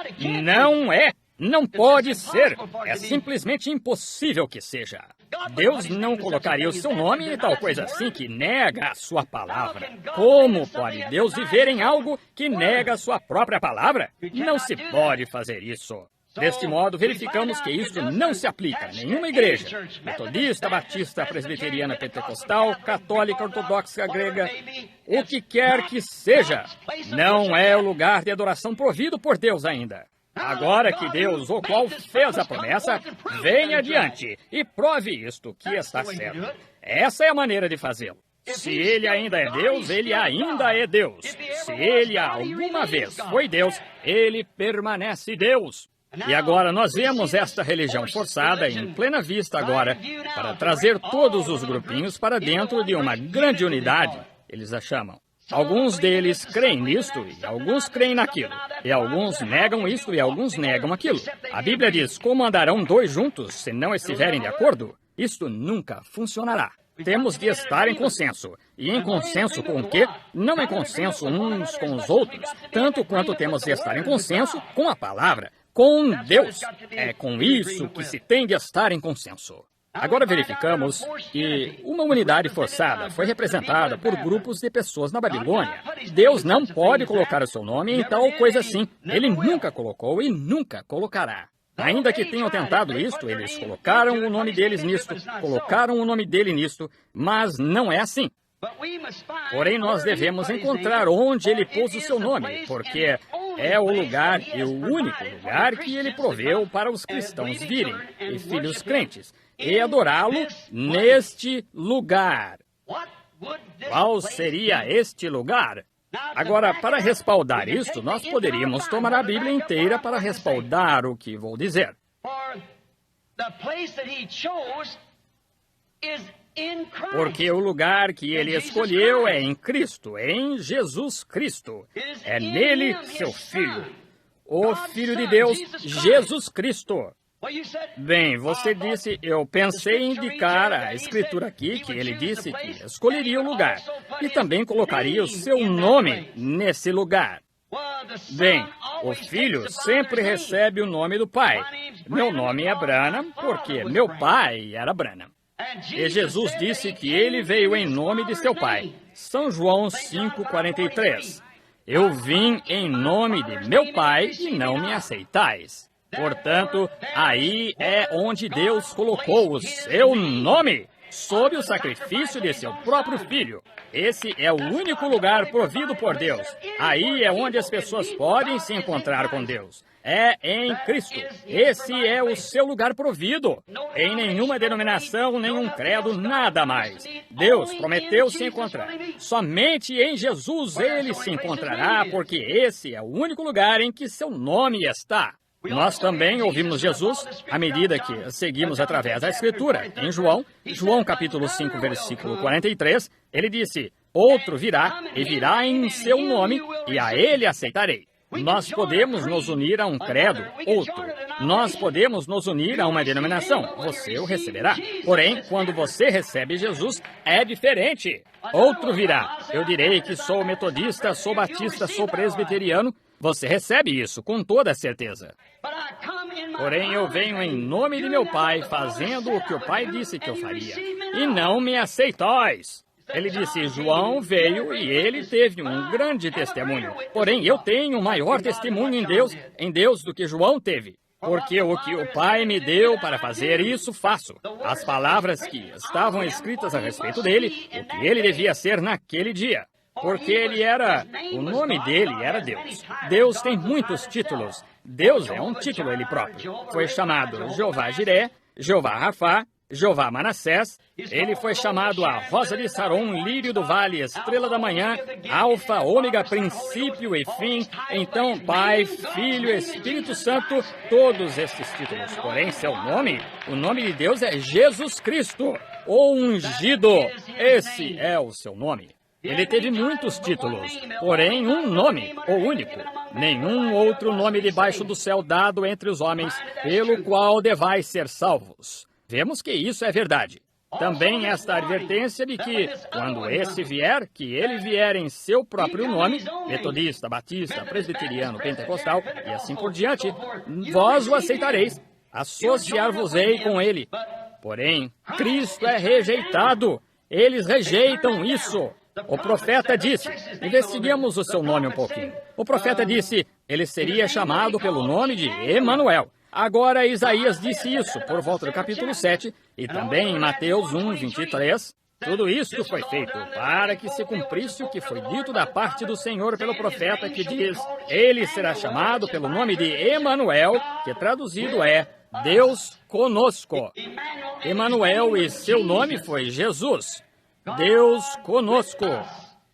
Não é. Não pode ser. É simplesmente impossível que seja. Deus não colocaria o seu nome em tal coisa assim que nega a sua palavra. Como pode Deus viver em algo que nega a sua própria palavra? Não se pode fazer isso. Deste modo, verificamos que isso não se aplica a nenhuma igreja, metodista, batista, presbiteriana, pentecostal, católica, ortodoxa, grega, o que quer que seja. Não é o lugar de adoração provido por Deus ainda. Agora que Deus, o qual fez a promessa, venha adiante e prove isto que está certo. Essa é a maneira de fazê-lo. Se ele ainda é Deus, ele ainda é Deus. Se ele alguma vez foi Deus, ele permanece Deus. E agora nós vemos esta religião forçada em plena vista agora para trazer todos os grupinhos para dentro de uma grande unidade, eles a chamam. Alguns deles creem nisto e alguns creem naquilo. E alguns negam isto e alguns negam aquilo. A Bíblia diz, como andarão dois juntos se não estiverem de acordo? Isto nunca funcionará. Temos de estar em consenso. E em consenso com o quê? Não em consenso uns com os outros, tanto quanto temos de estar em consenso com a palavra, com Deus. É com isso que se tem de estar em consenso. Agora verificamos que uma unidade forçada foi representada por grupos de pessoas na Babilônia. Deus não pode colocar o seu nome em tal coisa assim. Ele nunca colocou e nunca colocará. Ainda que tenham tentado isto, eles colocaram o nome deles nisto, colocaram o nome dele nisto, mas não é assim. Porém, nós devemos encontrar onde ele pôs o seu nome, porque é o lugar e o único lugar que ele proveu para os cristãos virem, e filhos crentes, e adorá-lo neste lugar. Qual seria este lugar? Agora, para respaldar isto, nós poderíamos tomar a Bíblia inteira para respaldar o que vou dizer. Porque o lugar que ele escolheu é em Cristo, em Jesus Cristo. É nele, seu Filho, o Filho de Deus, Jesus Cristo. Bem, você disse, eu pensei em indicar a Escritura aqui, que ele disse que escolheria o lugar e também colocaria o seu nome nesse lugar. Bem, o Filho sempre recebe o nome do Pai. Meu nome é Branham porque meu pai era Branham. E Jesus disse que ele veio em nome de seu Pai. São João 5,43. Eu vim em nome de meu Pai e não me aceitais. Portanto, aí é onde Deus colocou o seu nome, sob o sacrifício de seu próprio Filho. Esse é o único lugar provido por Deus. Aí é onde as pessoas podem se encontrar com Deus. É em Cristo. Esse é o seu lugar provido. Em nenhuma denominação, nenhum credo, nada mais. Deus prometeu se encontrar. Somente em Jesus ele se encontrará, porque esse é o único lugar em que seu nome está. Nós também ouvimos Jesus à medida que seguimos através da Escritura. Em João capítulo 5, versículo 43, ele disse, outro virá, e virá em seu nome, e a ele aceitarei. Nós podemos nos unir a um credo, outro. Nós podemos nos unir a uma denominação. Você o receberá. Porém, quando você recebe Jesus, é diferente. Outro virá. Eu direi que sou metodista, sou batista, sou presbiteriano. Você recebe isso com toda certeza. Porém, eu venho em nome de meu Pai, fazendo o que o Pai disse que eu faria. E não me aceitais. Ele disse, João veio e ele teve um grande testemunho. Porém, eu tenho um maior testemunho em Deus do que João teve. Porque o que o Pai me deu para fazer isso, faço. As palavras que estavam escritas a respeito dele, o que ele devia ser naquele dia. Porque o nome dele era Deus. Deus tem muitos títulos. Deus é um título ele próprio. Foi chamado Jeová Jiré, Jeová Rafá, Jeová Manassés. Ele foi chamado a Rosa de Saron, Lírio do Vale, Estrela da Manhã, Alfa, Ômega, Princípio e Fim. Então, Pai, Filho, Espírito Santo, todos esses títulos. Porém, seu nome, o nome de Deus é Jesus Cristo, o ungido. Esse é o seu nome. Ele teve muitos títulos, porém um nome, o único. Nenhum outro nome debaixo do céu dado entre os homens, pelo qual devais ser salvos. Vemos que isso é verdade. Também esta advertência de que, quando esse vier, que ele vier em seu próprio nome, metodista, batista, presbiteriano, pentecostal e assim por diante, vós o aceitareis, associar-vos-ei com ele. Porém, Cristo é rejeitado. Eles rejeitam isso. O profeta disse, investiguemos o seu nome um pouquinho. O profeta disse, ele seria chamado pelo nome de Emanuel. Agora Isaías disse isso por volta do capítulo 7 e também em Mateus 1, 23. Tudo isto foi feito para que se cumprisse o que foi dito da parte do Senhor pelo profeta que diz, ele será chamado pelo nome de Emanuel, que traduzido é Deus conosco. Emanuel e seu nome foi Jesus. Deus conosco,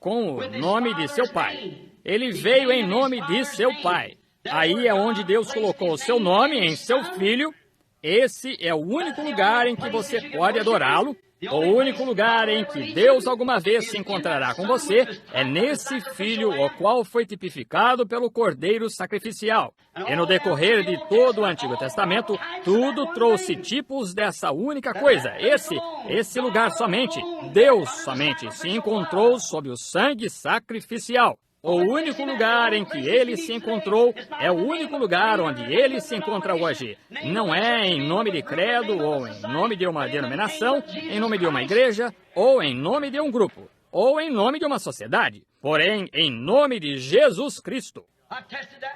com o nome de seu pai. Ele veio em nome de seu pai. Aí é onde Deus colocou o seu nome em seu filho. Esse é o único lugar em que você pode adorá-lo. O único lugar em que Deus alguma vez se encontrará com você é nesse filho, o qual foi tipificado pelo Cordeiro Sacrificial. E no decorrer de todo o Antigo Testamento, tudo trouxe tipos dessa única coisa. Esse lugar somente, Deus somente, se encontrou sob o sangue sacrificial. O único lugar em que ele se encontrou é o único lugar onde ele se encontra hoje. Não é em nome de credo, ou em nome de uma denominação, em nome de uma igreja, ou em nome de um grupo, ou em nome de uma sociedade, porém em nome de Jesus Cristo.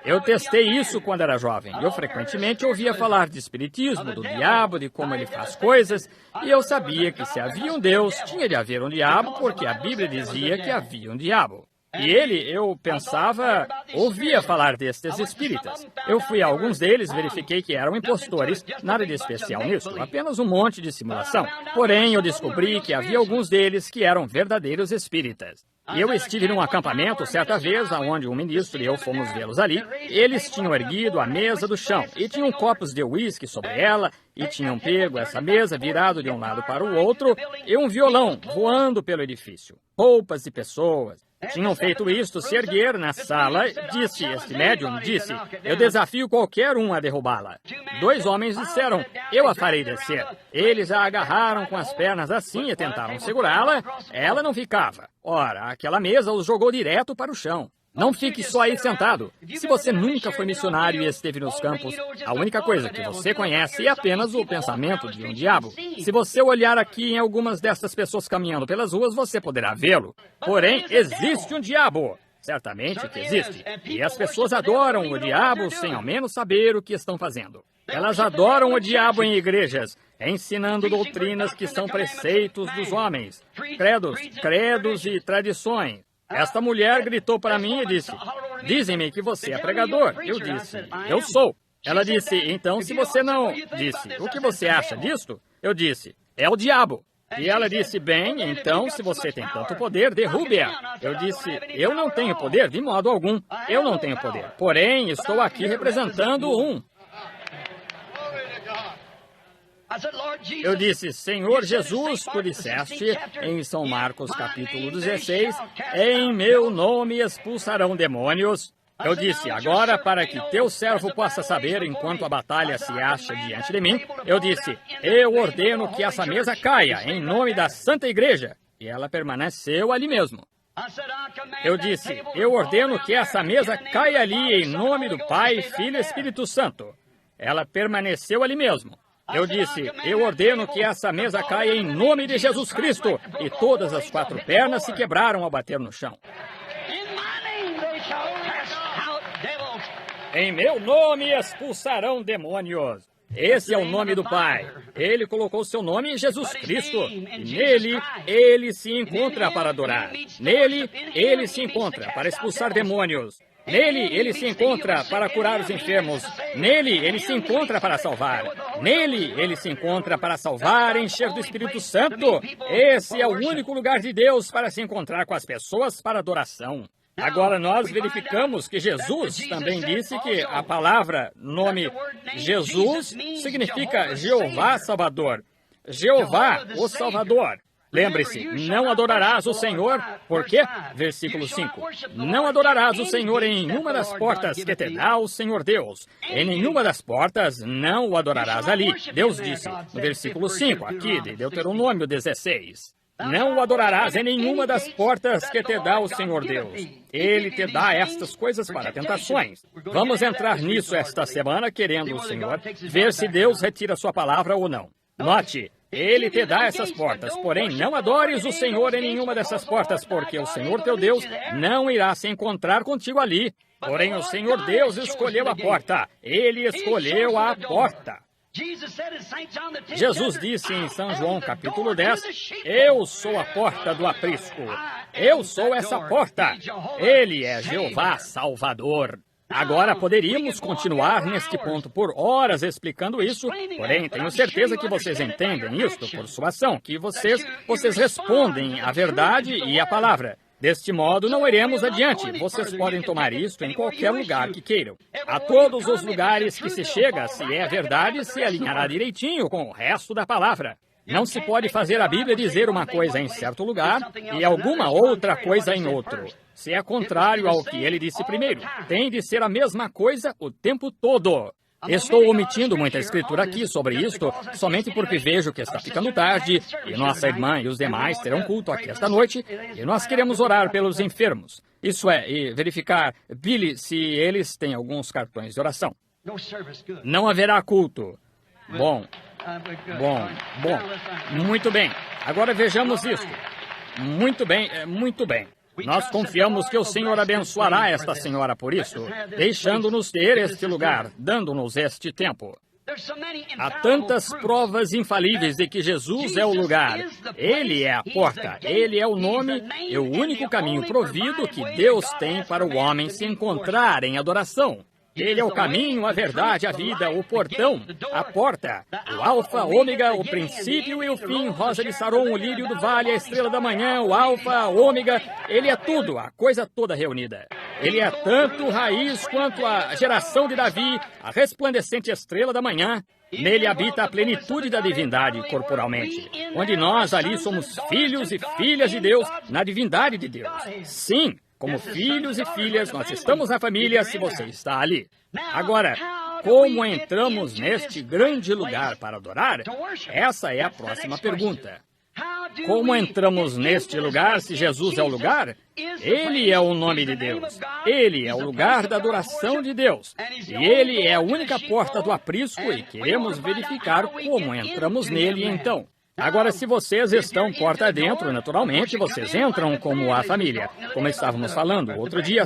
Eu testei isso quando era jovem. Eu frequentemente ouvia falar de espiritismo, do diabo, de como ele faz coisas, e eu sabia que se havia um Deus, tinha de haver um diabo, porque a Bíblia dizia que havia um diabo. E eu pensava, ouvia falar destes espíritas. Eu fui a alguns deles, verifiquei que eram impostores, nada de especial nisso, apenas um monte de simulação. Porém, eu descobri que havia alguns deles que eram verdadeiros espíritas. E eu estive num acampamento certa vez, onde um ministro e eu fomos vê-los ali. Eles tinham erguido a mesa do chão e tinham copos de uísque sobre ela e tinham pego essa mesa virado de um lado para o outro e um violão voando pelo edifício. Roupas e pessoas. Tinham feito isto se erguer na sala, disse este médium, eu desafio qualquer um a derrubá-la. 2 homens disseram, eu a farei descer. Eles a agarraram com as pernas assim e tentaram segurá-la, ela não ficava. Ora, aquela mesa os jogou direto para o chão. Não fique só aí sentado. Se você nunca foi missionário e esteve nos campos, a única coisa que você conhece é apenas o pensamento de um diabo. Se você olhar aqui em algumas dessas pessoas caminhando pelas ruas, você poderá vê-lo. Porém, existe um diabo. Certamente que existe. E as pessoas adoram o diabo sem ao menos saber o que estão fazendo. Elas adoram o diabo em igrejas, ensinando doutrinas que são preceitos dos homens, credos e tradições. Esta mulher gritou para mim e disse, dizem-me que você é pregador. Eu disse, eu sou. Ela disse, então se você não... Disse, o que você acha disto? Eu disse, é o diabo. E ela disse, bem, então se você tem tanto poder, derrube-a. Eu disse, eu não tenho poder de modo algum. Eu não tenho poder. Porém, estou aqui representando um. Eu disse, Senhor Jesus, tu disseste em São Marcos capítulo 16, em meu nome expulsarão demônios. Eu disse, agora para que teu servo possa saber enquanto a batalha se acha diante de mim, eu disse, eu ordeno que essa mesa caia em nome da Santa Igreja. E ela permaneceu ali mesmo. Eu disse, eu ordeno que essa mesa caia ali em nome do Pai, Filho e Espírito Santo. Ela permaneceu ali mesmo. Eu disse, eu ordeno que essa mesa caia em nome de Jesus Cristo. E todas as 4 pernas se quebraram ao bater no chão. Em meu nome expulsarão demônios. Esse é o nome do Pai. Ele colocou seu nome em Jesus Cristo. E nele, ele se encontra para adorar. Nele, ele se encontra para expulsar demônios. Nele, ele se encontra para curar os enfermos. Nele, ele se encontra para salvar. Nele, ele se encontra para salvar e encher do Espírito Santo. Esse é o único lugar de Deus para se encontrar com as pessoas para adoração. Agora, nós verificamos que Jesus também disse que a palavra, nome Jesus, significa Jeová Salvador. Jeová, o Salvador. Lembre-se, não adorarás o Senhor, por quê? Versículo 5. Não adorarás o Senhor em nenhuma das portas que te dá o Senhor Deus. Em nenhuma das portas não o adorarás ali. Deus disse, no versículo 5, aqui de Deuteronômio 16. Não o adorarás em nenhuma das portas que te dá o Senhor Deus. Ele te dá estas coisas para tentações. Vamos entrar nisso esta semana, querendo o Senhor, ver se Deus retira sua palavra ou não. Note, Ele te dá essas portas, porém não adores o Senhor em nenhuma dessas portas, porque o Senhor teu Deus não irá se encontrar contigo ali. Porém o Senhor Deus escolheu a porta. Ele escolheu a porta. Jesus disse em São João capítulo 10, eu sou a porta do aprisco. Eu sou essa porta. Ele é Jeová Salvador. Agora poderíamos continuar neste ponto por horas explicando isso, porém tenho certeza que vocês entendem isto por sua ação, que vocês respondem a verdade e a palavra. Deste modo, não iremos adiante. Vocês podem tomar isto em qualquer lugar que queiram. A todos os lugares que se chega, se é verdade, se alinhará direitinho com o resto da palavra. Não se pode fazer a Bíblia dizer uma coisa em certo lugar e alguma outra coisa em outro. Se é contrário ao que ele disse primeiro, tem de ser a mesma coisa o tempo todo. Estou omitindo muita escritura aqui sobre isto, somente porque vejo que está ficando tarde, e nossa irmã e os demais terão culto aqui esta noite, e nós queremos orar pelos enfermos. Isso é, e verificar, Billy, se eles têm alguns cartões de oração. Não haverá culto. Bom. Muito bem. Agora vejamos isto. Muito bem. Nós confiamos que o Senhor abençoará esta senhora por isso, deixando-nos ter este lugar, dando-nos este tempo. Há tantas provas infalíveis de que Jesus é o lugar. Ele é a porta, Ele é o nome e o único caminho provido que Deus tem para o homem se encontrar em adoração. Ele é o caminho, a verdade, a vida, o portão, a porta, o alfa, ômega, o princípio e o fim, rosa de Saron, o lírio do vale, a estrela da manhã, o alfa, ômega, ele é tudo, a coisa toda reunida. Ele é tanto raiz quanto a geração de Davi, a resplandecente estrela da manhã. Nele habita a plenitude da divindade corporalmente, onde nós ali somos filhos e filhas de Deus, na divindade de Deus. Sim. Como filhos e filhas, nós estamos na família se você está ali. Agora, como entramos neste grande lugar para adorar? Essa é a próxima pergunta. Como entramos neste lugar se Jesus é o lugar? Ele é o nome de Deus. Ele é o lugar da adoração de Deus. E Ele é a única porta do aprisco e queremos verificar como entramos nele então. Agora, se vocês estão porta dentro, naturalmente, vocês entram como a família. Como estávamos falando outro dia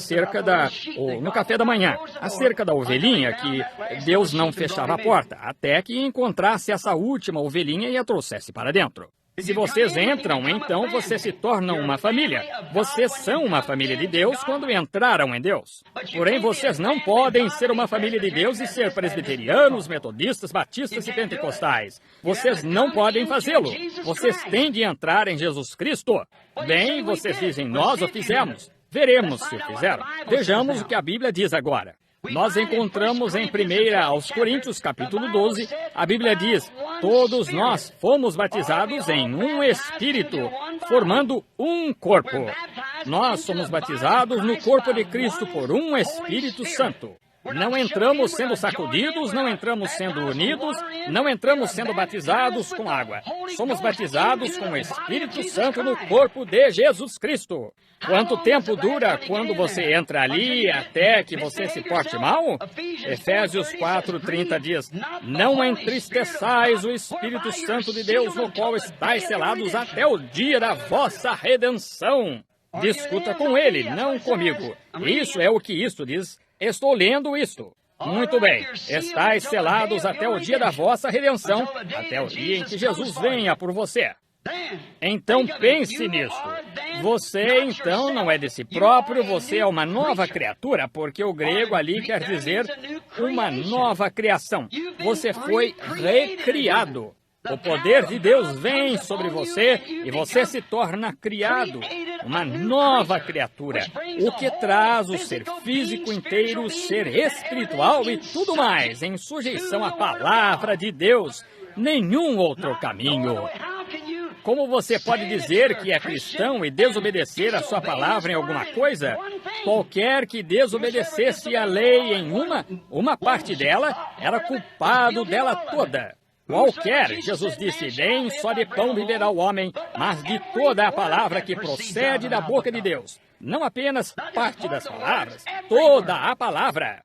no café da manhã, acerca da ovelhinha, que Deus não fechava a porta, até que encontrasse essa última ovelhinha e a trouxesse para dentro. Se vocês entram, então vocês se tornam uma família. Vocês são uma família de Deus quando entraram em Deus. Porém, vocês não podem ser uma família de Deus e ser presbiterianos, metodistas, batistas e pentecostais. Vocês não podem fazê-lo. Vocês têm de entrar em Jesus Cristo. Bem, vocês dizem, nós o fizemos. Veremos se o fizeram. Vejamos o que a Bíblia diz agora. Nós encontramos em 1 aos Coríntios, capítulo 12, a Bíblia diz, todos nós fomos batizados em um Espírito, formando um corpo. Nós somos batizados no corpo de Cristo por um Espírito Santo. Não entramos sendo sacudidos, não entramos sendo unidos, não entramos sendo batizados com água. Somos batizados com o Espírito Santo no corpo de Jesus Cristo. Quanto tempo dura quando você entra ali até que você se porte mal? Efésios 4:30 diz, não entristeçais o Espírito Santo de Deus, no qual estáis selados até o dia da vossa redenção. Discuta com ele, não comigo. Isso é o que isto diz. Estou lendo isto. Muito bem. Estais selados até o dia da vossa redenção, até o dia em que Jesus venha por você. Então pense nisso. Você, então, não é de si próprio, você é uma nova criatura, porque o grego ali quer dizer uma nova criação. Você foi recriado. O poder de Deus vem sobre você e você se torna criado, uma nova criatura, o que traz o ser físico inteiro, ser espiritual e tudo mais em sujeição à palavra de Deus. Nenhum outro caminho. Como você pode dizer que é cristão e desobedecer a sua palavra em alguma coisa? Qualquer que desobedecesse a lei em uma parte dela, era culpado dela toda. Qualquer, Jesus disse, nem só de pão viverá o homem, mas de toda a palavra que procede da boca de Deus. Não apenas parte das palavras, toda a palavra.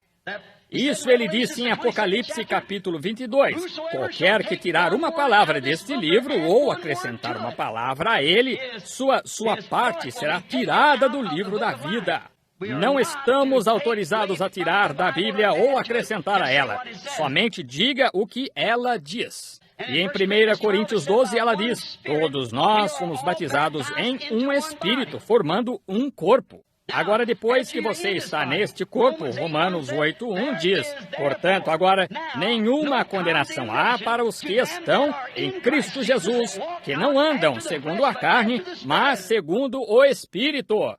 Isso ele disse em Apocalipse capítulo 22. Qualquer que tirar uma palavra deste livro ou acrescentar uma palavra a ele, sua parte será tirada do livro da vida. Não estamos autorizados a tirar da Bíblia ou acrescentar a ela. Somente diga o que ela diz. E em 1 Coríntios 12 ela diz, todos nós fomos batizados em um espírito, formando um corpo. Agora, depois que você está neste corpo, Romanos 8:1 diz, portanto, agora, nenhuma condenação há para os que estão em Cristo Jesus, que não andam segundo a carne, mas segundo o Espírito.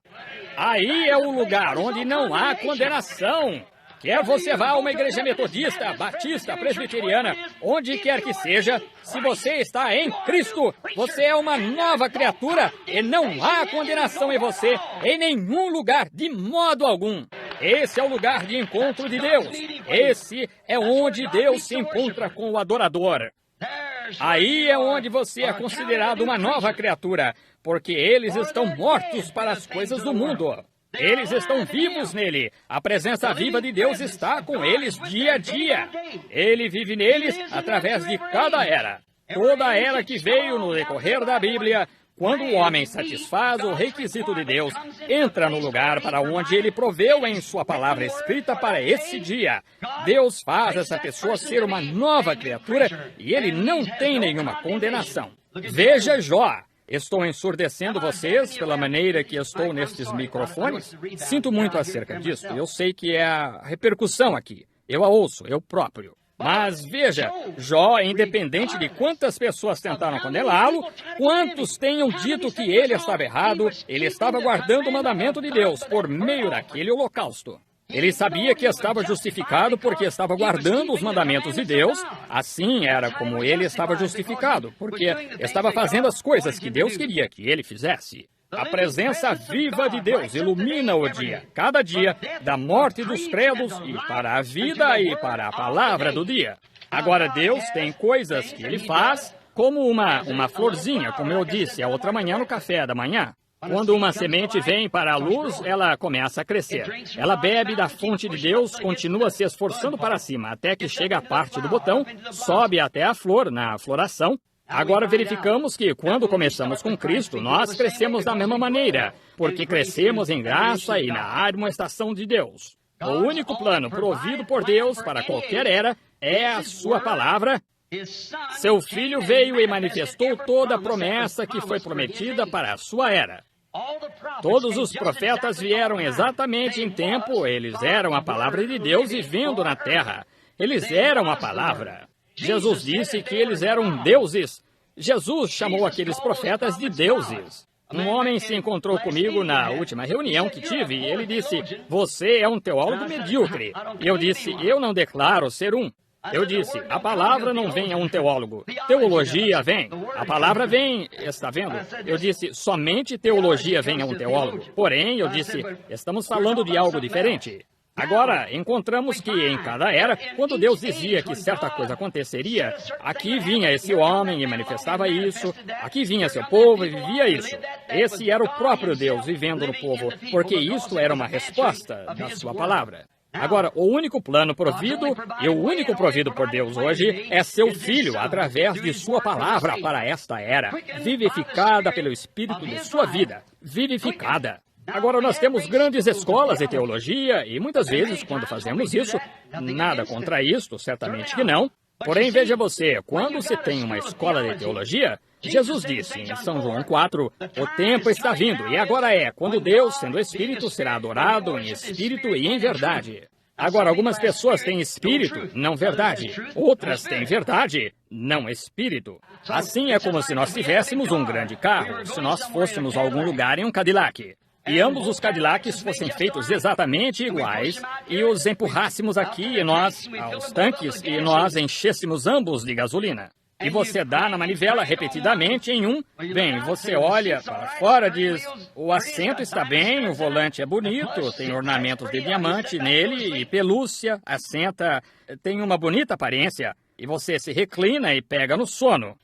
Aí é o lugar onde não há condenação. Quer você vá a uma igreja metodista, batista, presbiteriana, onde quer que seja, se você está em Cristo, você é uma nova criatura e não há condenação em você, em nenhum lugar, de modo algum. Esse é o lugar de encontro de Deus. Esse é onde Deus se encontra com o adorador. Aí é onde você é considerado uma nova criatura, porque eles estão mortos para as coisas do mundo. Eles estão vivos nele. A presença viva de Deus está com eles dia a dia. Ele vive neles através de cada era. Toda era que veio no decorrer da Bíblia, quando o homem satisfaz o requisito de Deus, entra no lugar para onde ele proveu em sua palavra escrita para esse dia. Deus faz essa pessoa ser uma nova criatura e ele não tem nenhuma condenação. Veja Jó. Estou ensurdecendo vocês pela maneira que estou nestes microfones? Sinto muito acerca disso. Eu sei que é a repercussão aqui. Eu a ouço, eu próprio. Mas veja, Jó, independente de quantas pessoas tentaram condená-lo, quantos tenham dito que ele estava errado, ele estava guardando o mandamento de Deus por meio daquele holocausto. Ele sabia que estava justificado porque estava guardando os mandamentos de Deus. Assim era como ele estava justificado, porque estava fazendo as coisas que Deus queria que ele fizesse. A presença viva de Deus ilumina o dia, cada dia, da morte dos credos e para a vida e para a palavra do dia. Agora, Deus tem coisas que ele faz, como uma florzinha, como eu disse a outra manhã no café da manhã. Quando uma semente vem para a luz, ela começa a crescer. Ela bebe da fonte de Deus, continua se esforçando para cima, até que chega a parte do botão, sobe até a flor, na floração. Agora verificamos que, quando começamos com Cristo, nós crescemos da mesma maneira, porque crescemos em graça e na admoestação de Deus. O único plano provido por Deus para qualquer era é a sua palavra. Seu Filho veio e manifestou toda a promessa que foi prometida para a sua era. Todos os profetas vieram exatamente em tempo, eles eram a palavra de Deus vivendo na terra. Eles eram a palavra. Jesus disse que eles eram deuses. Jesus chamou aqueles profetas de deuses. Um homem se encontrou comigo na última reunião que tive e ele disse, você é um teólogo medíocre. E eu disse, eu não declaro ser um. Eu disse, a palavra não vem a um teólogo. Teologia vem. A palavra vem, está vendo? Eu disse, somente teologia vem a um teólogo. Porém, eu disse, estamos falando de algo diferente. Agora, encontramos que em cada era, quando Deus dizia que certa coisa aconteceria, aqui vinha esse homem e manifestava isso, aqui vinha seu povo e vivia isso. Esse era o próprio Deus vivendo no povo, porque isto era uma resposta da sua palavra. Agora, o único plano provido e o único provido por Deus hoje é seu Filho, através de sua palavra para esta era, vivificada pelo Espírito de sua vida, vivificada. Agora, nós temos grandes escolas de teologia e muitas vezes, quando fazemos isso, nada contra isto, certamente que não. Porém, veja você, quando se tem uma escola de teologia, Jesus disse em São João 4, o tempo está vindo, e agora é, quando Deus, sendo Espírito, será adorado em Espírito e em verdade. Agora, algumas pessoas têm Espírito, não verdade. Outras têm verdade, não Espírito. Assim é como se nós tivéssemos um grande carro, se nós fôssemos a algum lugar em um Cadillac. E ambos os Cadillacs fossem feitos exatamente iguais, e os empurrássemos aqui e nós, aos tanques, e nós enchêssemos ambos de gasolina. e você dá na manivela repetidamente em um, bem, você olha para fora, diz, o assento está bem, o volante é bonito, tem ornamentos de diamante nele e pelúcia, a senta tem uma bonita aparência, e você se reclina e pega no sono.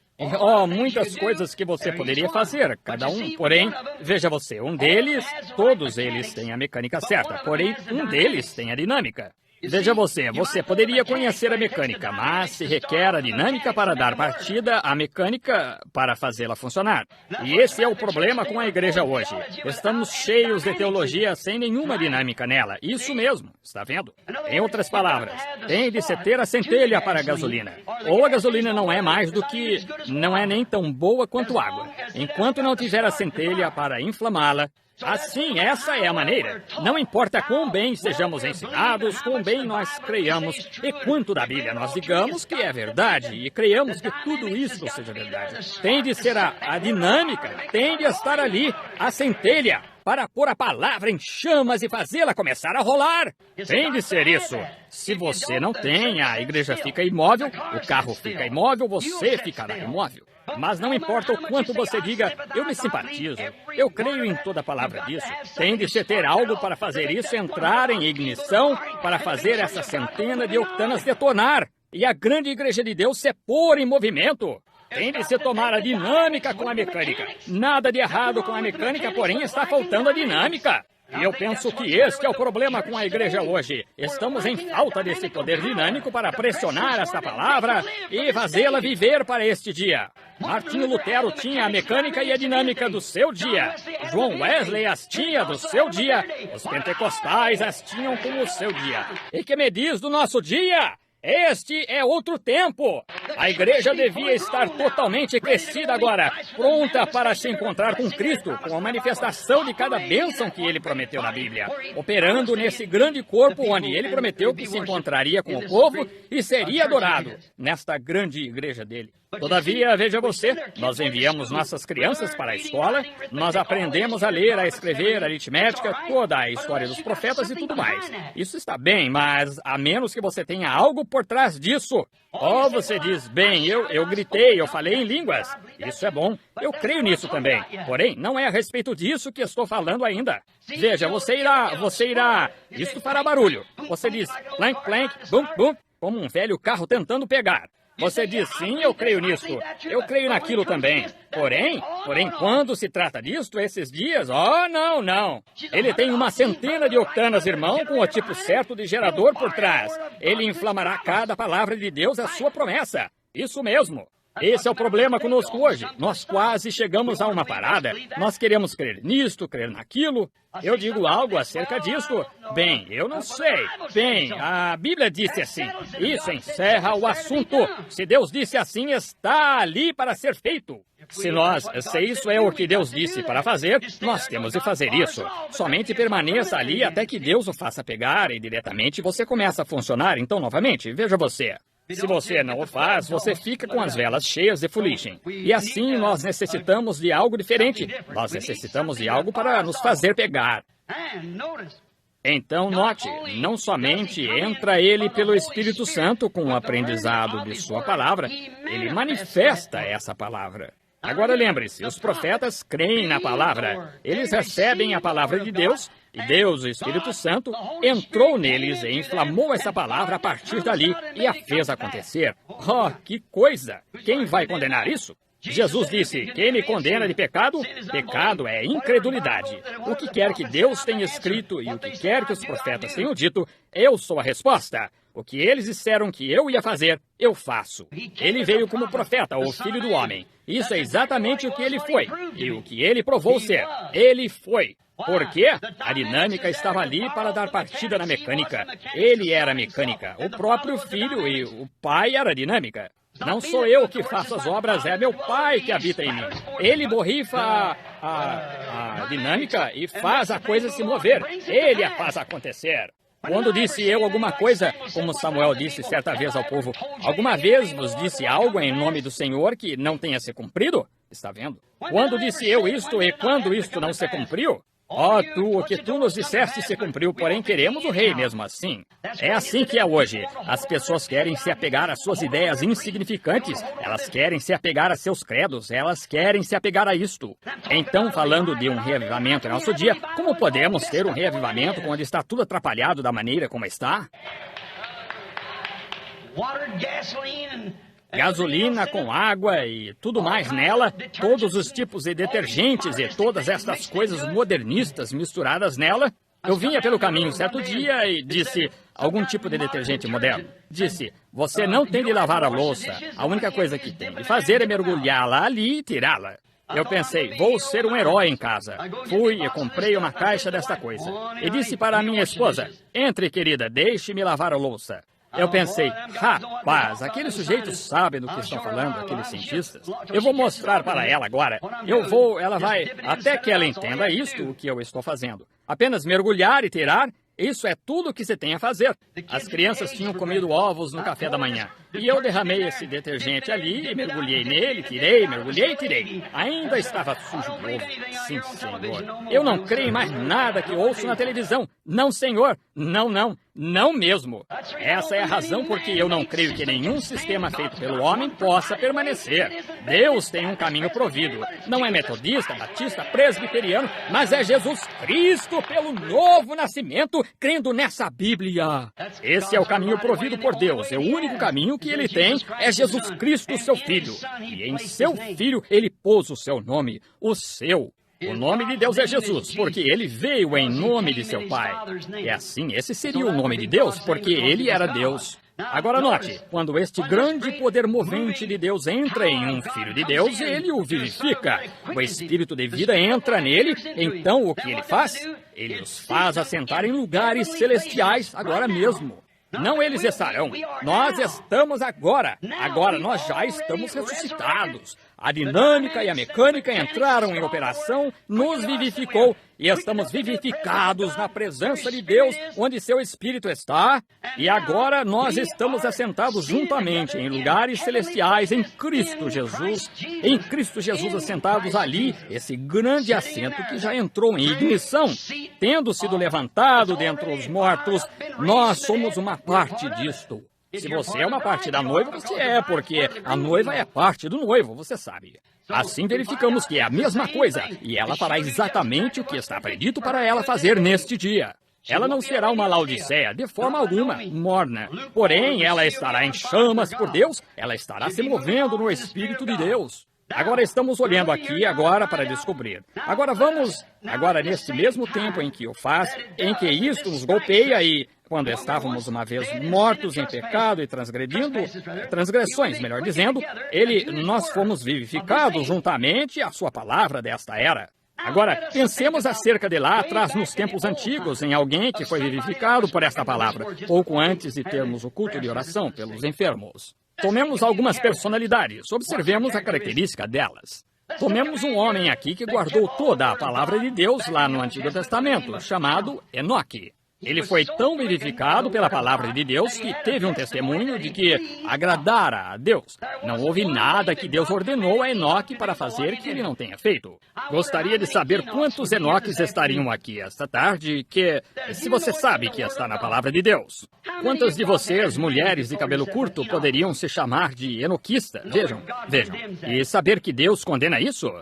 Muitas coisas que você poderia fazer, cada um, porém, veja você, um deles, todos eles têm a mecânica certa, porém, um deles tem a dinâmica. Veja você poderia conhecer a mecânica, mas se requer a dinâmica para dar partida à mecânica para fazê-la funcionar. E esse é o problema com a igreja hoje. Estamos cheios de teologia sem nenhuma dinâmica nela. Isso mesmo, está vendo? Em outras palavras, tem de se ter a centelha para a gasolina. Ou a gasolina não é mais do que... não é nem tão boa quanto água. Enquanto não tiver a centelha para inflamá-la, assim, essa é a maneira. Não importa quão bem sejamos ensinados, quão bem nós creiamos e quanto da Bíblia nós digamos que é verdade e creiamos que tudo isso seja verdade. Tem de ser a dinâmica, tem de estar ali, a centelha, para pôr a palavra em chamas e fazê-la começar a rolar. Tem de ser isso. Se você não tem, a igreja fica imóvel, o carro fica imóvel, você ficará imóvel. Mas não importa o quanto você diga, eu me simpatizo, eu creio em toda a palavra disso. Tem de se ter algo para fazer isso entrar em ignição, para fazer essa centena de octanas detonar. E a grande igreja de Deus se pôr em movimento. Tem de se tomar a dinâmica com a mecânica. Nada de errado com a mecânica, porém está faltando a dinâmica. E eu penso que este é o problema com a igreja hoje. Estamos em falta desse poder dinâmico para pressionar esta palavra e fazê-la viver para este dia. Martinho Lutero tinha a mecânica e a dinâmica do seu dia. João Wesley as tinha do seu dia. Os pentecostais as tinham como o seu dia. E que me diz do nosso dia? Este é outro tempo. A igreja devia estar totalmente crescida agora, pronta para se encontrar com Cristo, com a manifestação de cada bênção que ele prometeu na Bíblia, operando nesse grande corpo onde ele prometeu que se encontraria com o povo e seria adorado, nesta grande igreja dele. Todavia, veja você, nós enviamos nossas crianças para a escola, nós aprendemos a ler, a escrever, aritmética, toda a história dos profetas e tudo mais. Isso está bem, mas a menos que você tenha algo por trás disso. Você diz, bem, eu gritei, eu falei em línguas. Isso é bom, eu creio nisso também. Porém, não é a respeito disso que estou falando ainda. Veja, você irá, isso fará barulho. Você diz, clank, clank, bum, bum, como um velho carro tentando pegar. Você diz, sim, eu creio nisso, eu creio naquilo também. Porém, quando se trata disto, esses dias, não. Ele tem uma centena de octanas, irmão, com o tipo certo de gerador por trás. Ele inflamará cada palavra de Deus, a sua promessa. Isso mesmo. Esse é o problema conosco hoje. Nós quase chegamos a uma parada. Nós queremos crer nisto, crer naquilo. Eu digo algo acerca disso. Bem, eu não sei. Bem, a Bíblia disse assim. Isso encerra o assunto. Se Deus disse assim, está ali para ser feito. Se isso é o que Deus disse para fazer, nós temos de fazer isso. Somente permaneça ali até que Deus o faça pegar e diretamente você começa a funcionar. Então, novamente, veja você. Se você não o faz, você fica com as velas cheias de fuligem. E assim nós necessitamos de algo diferente. Nós necessitamos de algo para nos fazer pegar. Então, note, não somente entra ele pelo Espírito Santo com o aprendizado de sua palavra, ele manifesta essa palavra. Agora lembre-se, os profetas creem na palavra. Eles recebem a palavra de Deus, e Deus, o Espírito Santo, entrou neles e inflamou essa palavra a partir dali e a fez acontecer. Que coisa! Quem vai condenar isso? Jesus disse, quem me condena de pecado? Pecado é incredulidade. O que quer que Deus tenha escrito e o que quer que os profetas tenham dito, eu sou a resposta. O que eles disseram que eu ia fazer, eu faço. Ele veio como profeta, o Filho do Homem. Isso é exatamente o que ele foi. E o que ele provou ser. Ele foi. Por quê? A dinâmica estava ali para dar partida na mecânica. Ele era a mecânica. O próprio Filho e o Pai era a dinâmica. Não sou eu que faço as obras, é meu Pai que habita em mim. Ele borrifa a dinâmica e faz a coisa se mover. Ele a faz acontecer. Quando disse eu alguma coisa, como Samuel disse certa vez ao povo, alguma vez vos disse algo em nome do Senhor que não tenha se cumprido? Está vendo? Quando disse eu isto e quando isto não se cumpriu? O que tu nos disseste se cumpriu, porém queremos o rei mesmo assim. É assim que é hoje. As pessoas querem se apegar às suas ideias insignificantes. Elas querem se apegar a seus credos. Elas querem se apegar a isto. Então, falando de um reavivamento em nosso dia, como podemos ter um reavivamento quando está tudo atrapalhado da maneira como está? Gasolina com água e tudo mais nela, todos os tipos de detergentes e todas estas coisas modernistas misturadas nela. Eu vinha pelo caminho certo dia e disse, algum tipo de detergente moderno. Disse, você não tem de lavar a louça, a única coisa que tem de fazer é mergulhá-la ali e tirá-la. Eu pensei, vou ser um herói em casa. Fui e comprei uma caixa desta coisa. E disse para a minha esposa, entre querida, deixe-me lavar a louça. Eu pensei, rapaz, aqueles sujeitos sabem do que estão falando, aqueles cientistas. Eu vou mostrar para ela agora. Ela vai, até que ela entenda isto, o que eu estou fazendo. Apenas mergulhar e tirar, isso é tudo o que se tem a fazer. As crianças tinham comido ovos no café da manhã. E eu derramei esse detergente ali e mergulhei nele, tirei, mergulhei e tirei. Ainda estava sujo de ovo. Sim, senhor. Eu não creio em mais nada que ouço na televisão. Não, senhor. Não, não. Não mesmo. Essa é a razão por que eu não creio que nenhum sistema feito pelo homem possa permanecer. Deus tem um caminho provido. Não é metodista, batista, presbiteriano, mas é Jesus Cristo pelo novo nascimento, crendo nessa Bíblia. Esse é o caminho provido por Deus. É o único caminho que ele tem é Jesus Cristo, seu Filho. E em seu Filho ele pôs o seu nome, o seu. O nome de Deus é Jesus, porque ele veio em nome de seu Pai. E assim, esse seria o nome de Deus, porque ele era Deus. Agora note, quando este grande poder movente de Deus entra em um filho de Deus, ele o vivifica. O espírito de vida entra nele, então o que ele faz? Ele os faz assentar em lugares celestiais agora mesmo. Não eles estarão. Nós estamos agora. Agora nós já estamos ressuscitados. A dinâmica e a mecânica entraram em operação, nos vivificou e estamos vivificados na presença de Deus, onde seu Espírito está. E agora nós estamos assentados juntamente em lugares celestiais em Cristo Jesus. Em Cristo Jesus assentados ali, esse grande assento que já entrou em ignição. Tendo sido levantado dentre os mortos, nós somos uma parte disto. Se você é uma parte da noiva, você é, porque a noiva é parte do noivo, você sabe. Assim verificamos que é a mesma coisa, e ela fará exatamente o que está predito para ela fazer neste dia. Ela não será uma Laodiceia, de forma alguma, morna. Porém, ela estará em chamas por Deus, ela estará se movendo no Espírito de Deus. Agora estamos olhando aqui agora para descobrir. Agora neste mesmo tempo em que o faz, em que isto nos golpeia e, quando estávamos uma vez mortos em pecado e transgressões, melhor dizendo, nós fomos vivificados juntamente à sua palavra desta era. Agora, pensemos acerca de lá atrás nos tempos antigos, em alguém que foi vivificado por esta palavra, pouco antes de termos o culto de oração pelos enfermos. Tomemos algumas personalidades, observemos a característica delas. Tomemos um homem aqui que guardou toda a palavra de Deus lá no Antigo Testamento, chamado Enoque. Ele foi tão vivificado pela palavra de Deus que teve um testemunho de que agradara a Deus. Não houve nada que Deus ordenou a Enoque para fazer que ele não tenha feito. Gostaria de saber quantos Enoques estariam aqui esta tarde, se você sabe que está na palavra de Deus. Quantas de vocês, mulheres de cabelo curto, poderiam se chamar de enoquista? Vejam. E saber que Deus condena isso?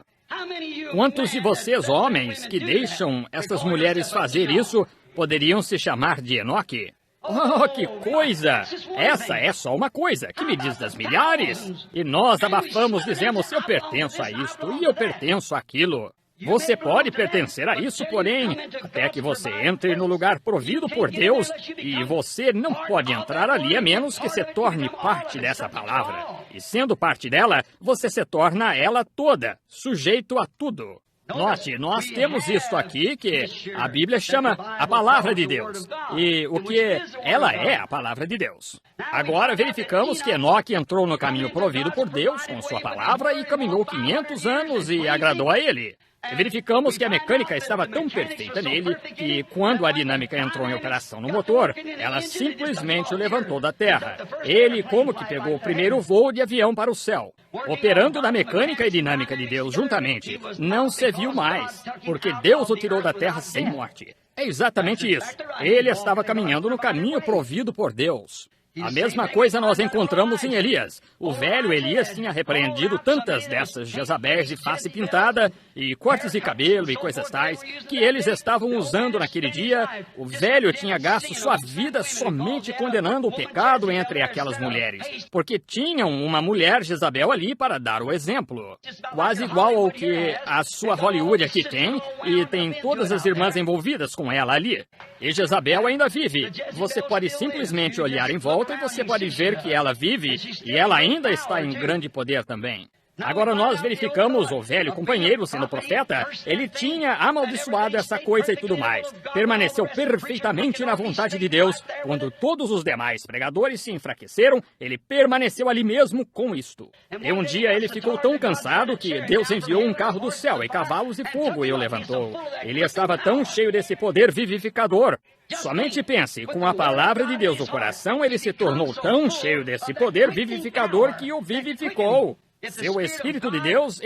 Quantos de vocês, homens, que deixam essas mulheres fazer isso, poderiam se chamar de Enoque? Oh, que coisa! Essa é só uma coisa. Que me diz das milhares? E nós abafamos, dizemos, eu pertenço a isto e eu pertenço àquilo. Você pode pertencer a isso, porém, até que você entre no lugar provido por Deus, e você não pode entrar ali a menos que se torne parte dessa palavra. E sendo parte dela, você se torna ela toda, sujeito a tudo. Note, nós temos isto aqui que a Bíblia chama a palavra de Deus. E o que ela é a palavra de Deus. Agora verificamos que Enoque entrou no caminho provido por Deus com sua palavra e caminhou 500 anos e agradou a ele. E verificamos que a mecânica estava tão perfeita nele que, quando a dinâmica entrou em operação no motor, ela simplesmente o levantou da terra. Ele como que pegou o primeiro voo de avião para o céu. Operando na mecânica e dinâmica de Deus juntamente, não se viu mais, porque Deus o tirou da terra sem morte. É exatamente isso. Ele estava caminhando no caminho provido por Deus. A mesma coisa nós encontramos em Elias. O velho Elias tinha repreendido tantas dessas Jezabéis de face pintada e cortes de cabelo e coisas tais que eles estavam usando naquele dia. O velho tinha gasto sua vida somente condenando o pecado entre aquelas mulheres, porque tinham uma mulher Jezabel ali para dar o exemplo. Quase igual ao que a sua Hollywood aqui tem, e tem todas as irmãs envolvidas com ela ali. E Jezabel ainda vive. Você pode simplesmente olhar em volta e você pode ver que ela vive e ela ainda está em grande poder também. Agora nós verificamos o velho companheiro sendo profeta. Ele tinha amaldiçoado essa coisa e tudo mais. Permaneceu perfeitamente na vontade de Deus. Quando todos os demais pregadores se enfraqueceram, ele permaneceu ali mesmo com isto. E um dia ele ficou tão cansado que Deus enviou um carro do céu e cavalos e fogo e o levantou. Ele estava tão cheio desse poder vivificador. Somente pense, com a palavra de Deus no coração, ele se tornou tão cheio desse poder vivificador que o vivificou. Seu Espírito de Deus,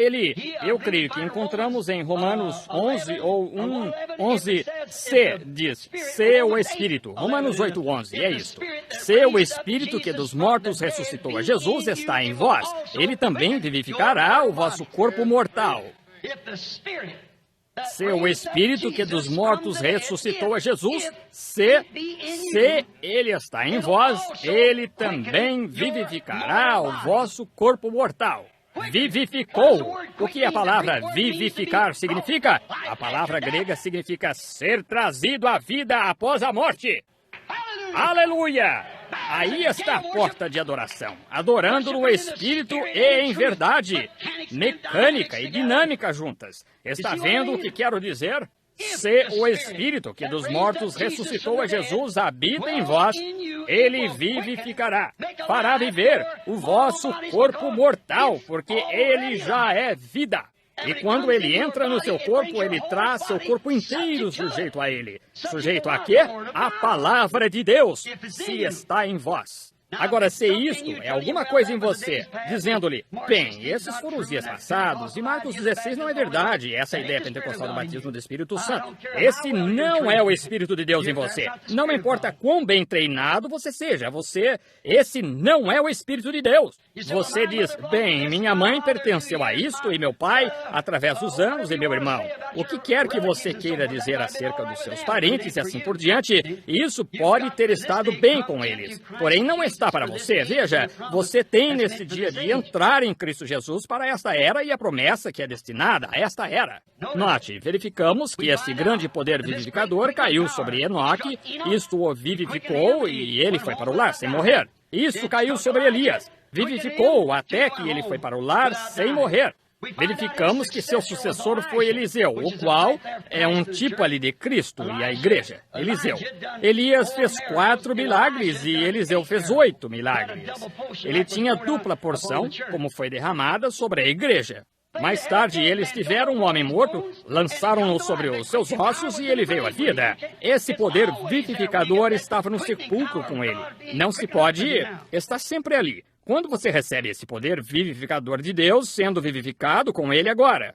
eu creio que encontramos em Romanos 11 ou 11c, diz, se o Espírito, Romanos 8:11, é isso. Se o Espírito que dos mortos ressuscitou a Jesus está em vós, ele também vivificará o vosso corpo mortal. Se o Espírito que dos mortos ressuscitou a Jesus, se ele está em vós, ele também vivificará o vosso corpo mortal. Vivificou. O que a palavra vivificar significa? A palavra grega significa ser trazido à vida após a morte. Aleluia! Aí está a porta de adoração, adorando no Espírito e em verdade, mecânica e dinâmica juntas. Está vendo o que quero dizer? Se o Espírito que dos mortos ressuscitou a Jesus habita em vós, ele vivificará, fará viver o vosso corpo mortal, porque ele já é vida. E quando ele entra no seu corpo, ele traz seu corpo inteiro sujeito a ele. Sujeito a quê? A palavra de Deus, se está em vós. Agora, se isto é alguma coisa em você, dizendo-lhe, bem, esses foram os dias passados, e Marcos 16 não é verdade, essa é a ideia pentecostal do batismo do Espírito Santo. Esse não é o Espírito de Deus em você. Não importa quão bem treinado você seja, esse não é o Espírito de Deus. Você diz, bem, minha mãe pertenceu a isto, e meu pai, através dos anos, e meu irmão. O que quer que você queira dizer acerca dos seus parentes e assim por diante, isso pode ter estado bem com eles, porém não está para você. Veja, você tem nesse dia de entrar em Cristo Jesus para esta era e a promessa que é destinada a esta era. Note, verificamos que esse grande poder vivificador caiu sobre Enoque, isto o vivificou e ele foi para o lar sem morrer. Isso caiu sobre Elias, vivificou até que ele foi para o lar sem morrer. Verificamos que seu sucessor foi Eliseu, o qual é um tipo ali de Cristo e a igreja. Eliseu. Elias fez 4 milagres e Eliseu fez 8 milagres. Ele tinha dupla porção, como foi derramada sobre a igreja. Mais tarde, eles tiveram um homem morto, lançaram-no sobre os seus ossos e ele veio à vida. Esse poder vivificador estava no sepulcro com ele. Não se pode ir, está sempre ali. Quando você recebe esse poder vivificador de Deus, sendo vivificado com ele agora.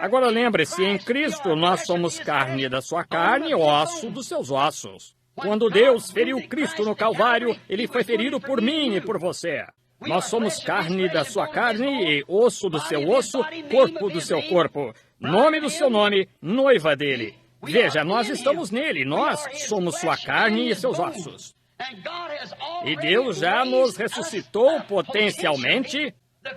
Agora lembre-se, em Cristo nós somos carne da sua carne e osso dos seus ossos. Quando Deus feriu Cristo no Calvário, ele foi ferido por mim e por você. Nós somos carne da sua carne e osso do seu osso, corpo do seu corpo, nome do seu nome, noiva dele. Veja, nós estamos nele, nós somos sua carne e seus ossos. E Deus já nos ressuscitou potencialmente.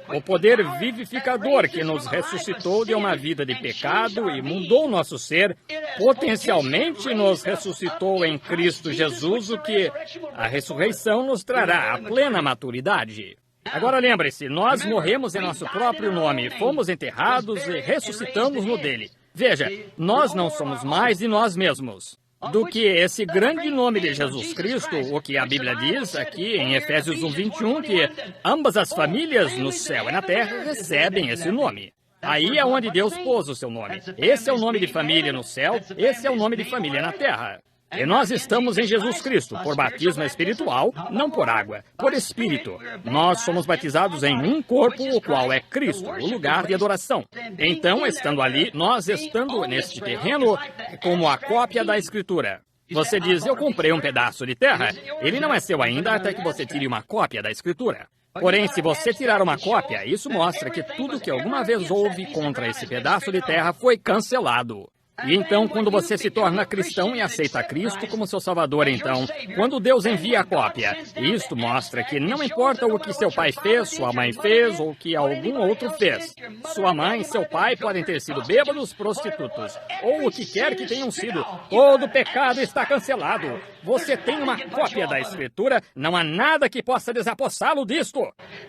O poder vivificador que nos ressuscitou de uma vida de pecado e mudou nosso ser, potencialmente nos ressuscitou em Cristo Jesus, o que a ressurreição nos trará a plena maturidade. Agora lembre-se, nós morremos em nosso próprio nome, fomos enterrados e ressuscitamos no dele. Veja, nós não somos mais de nós mesmos do que esse grande nome de Jesus Cristo, o que a Bíblia diz aqui em Efésios 1:21, que ambas as famílias no céu e na terra recebem esse nome. Aí é onde Deus pôs o seu nome. Esse é o nome de família no céu, esse é o nome de família na terra. E nós estamos em Jesus Cristo, por batismo espiritual, não por água, por Espírito. Nós somos batizados em um corpo, o qual é Cristo, o lugar de adoração. Então, estando ali, nós estando neste terreno, como a cópia da Escritura. Você diz, eu comprei um pedaço de terra. Ele não é seu ainda até que você tire uma cópia da Escritura. Porém, se você tirar uma cópia, isso mostra que tudo que alguma vez houve contra esse pedaço de terra foi cancelado. E então, quando você se torna cristão e aceita Cristo como seu Salvador, então, quando Deus envia a cópia, isto mostra que não importa o que seu pai fez, sua mãe fez ou o que algum outro fez. Sua mãe e seu pai podem ter sido bêbados, prostitutos, ou o que quer que tenham sido. Todo pecado está cancelado. Você tem uma cópia da Escritura, não há nada que possa desapossá-lo disto.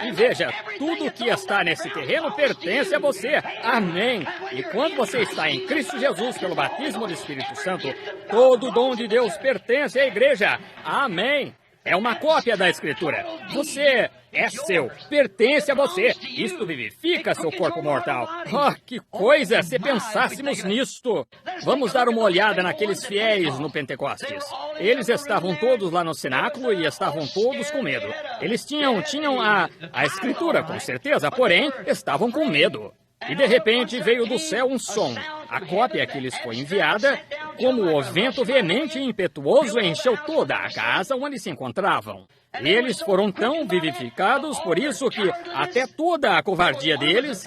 E veja, tudo que está nesse terreno pertence a você. Amém. E quando você está em Cristo Jesus, pelo batismo do Espírito Santo, todo o dom de Deus pertence à igreja. Amém. É uma cópia da Escritura. Você é seu, pertence a você. Isto vivifica seu corpo mortal. Oh, que coisa, se pensássemos nisto. Vamos dar uma olhada naqueles fiéis no Pentecostes. Eles estavam todos lá no cenáculo e estavam todos com medo. Eles tinham a Escritura, com certeza, porém, estavam com medo. E de repente veio do céu um som. A cópia que lhes foi enviada, como o vento veemente e impetuoso, encheu toda a casa onde se encontravam. Eles foram tão vivificados, por isso que até toda a covardia deles,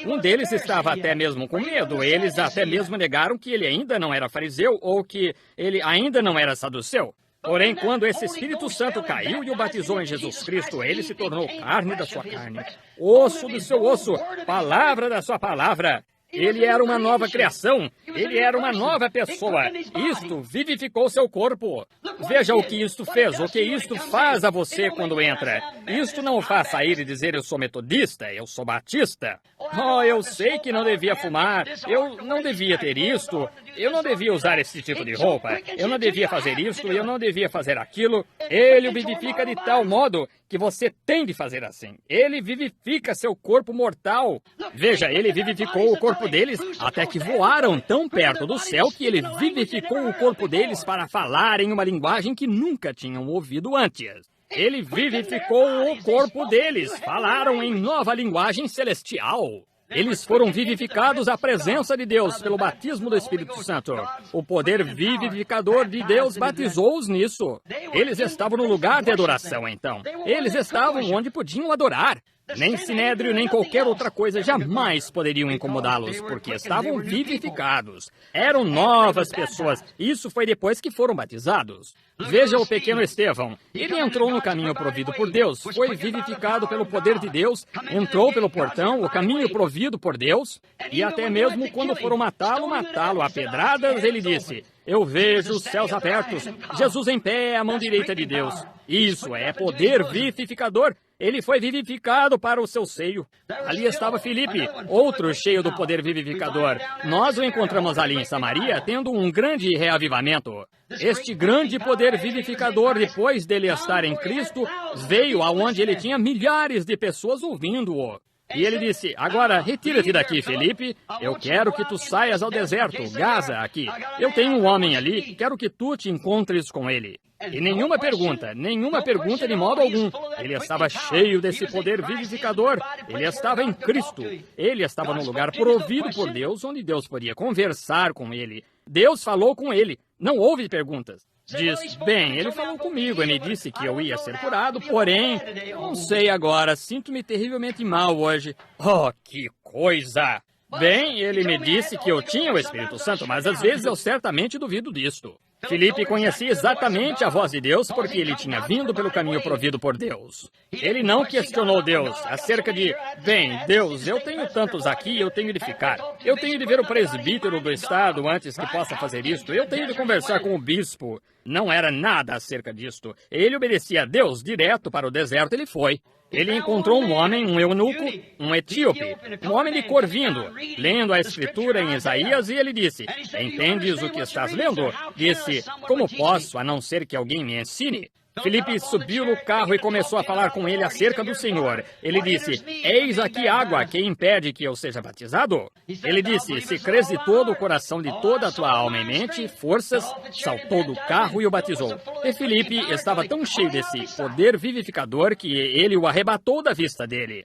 um deles estava até mesmo com medo. Eles até mesmo negaram que ele ainda não era fariseu ou que ele ainda não era saduceu. Porém, quando esse Espírito Santo caiu e o batizou em Jesus Cristo, ele se tornou carne da sua carne, osso do seu osso, palavra da sua palavra. Ele era uma nova criação. Ele era uma nova pessoa. Isto vivificou seu corpo. Veja o que isto fez, o que isto faz a você quando entra. Isto não o faz sair e dizer, eu sou metodista, eu sou batista. Oh, eu sei que não devia fumar, eu não devia ter isto, eu não devia usar esse tipo de roupa, eu não devia fazer isto, eu não devia fazer aquilo. Ele o vivifica de tal modo que você tem de fazer assim. Ele vivifica seu corpo mortal. Veja, ele vivificou o corpo deles até que voaram tão perto do céu que ele vivificou o corpo deles para falar em uma linguagem que nunca tinham ouvido antes. Ele vivificou o corpo deles, falaram em nova linguagem celestial. Eles foram vivificados à presença de Deus pelo batismo do Espírito Santo. O poder vivificador de Deus batizou-os nisso. Eles estavam no lugar de adoração, então. Eles estavam onde podiam adorar. Nem sinédrio, nem qualquer outra coisa jamais poderiam incomodá-los, porque estavam vivificados. Eram novas pessoas. Isso foi depois que foram batizados. Veja o pequeno Estevão. Ele entrou no caminho provido por Deus, foi vivificado pelo poder de Deus, entrou pelo portão, o caminho provido por Deus, e até mesmo quando foram matá-lo a pedradas, ele disse, eu vejo os céus abertos, Jesus em pé à mão direita de Deus. Isso é poder vivificador. Ele foi vivificado para o seu seio. Ali estava Filipe, outro cheio do poder vivificador. Nós o encontramos ali em Samaria, tendo um grande reavivamento. Este grande poder vivificador, depois dele estar em Cristo, veio aonde ele tinha milhares de pessoas ouvindo-o. E ele disse, agora retira-te daqui, Felipe, eu quero que tu saias ao deserto, Gaza, aqui. Eu tenho um homem ali, quero que tu te encontres com ele. E nenhuma pergunta de modo algum. Ele estava cheio desse poder vivificador. Ele estava em Cristo. Ele estava no lugar provido por Deus, onde Deus podia conversar com ele. Deus falou com ele. Não houve perguntas. Diz, bem, ele falou comigo e me disse que eu ia ser curado, porém, não sei agora, sinto-me terrivelmente mal hoje. Oh, que coisa! Bem, ele me disse que eu tinha o Espírito Santo, mas às vezes eu certamente duvido disto. Filipe conhecia exatamente a voz de Deus porque ele tinha vindo pelo caminho provido por Deus. Ele não questionou Deus acerca de, bem, Deus, eu tenho tantos aqui, eu tenho de ficar. Eu tenho de ver o presbítero do estado antes que possa fazer isto. Eu tenho de conversar com o bispo. Não era nada acerca disto. Ele obedecia a Deus direto para o deserto, ele foi. Ele encontrou um homem, um eunuco, um etíope, um homem de cor vindo, lendo a escritura em Isaías, e ele disse, entendes o que estás lendo? Disse, como posso, a não ser que alguém me ensine? Filipe subiu no carro e começou a falar com ele acerca do Senhor. Ele disse, eis aqui água, que impede que eu seja batizado? Ele disse, se crês de todo o coração, de toda a tua alma e mente, forças, saltou do carro e o batizou. E Filipe estava tão cheio desse poder vivificador que ele o arrebatou da vista dele.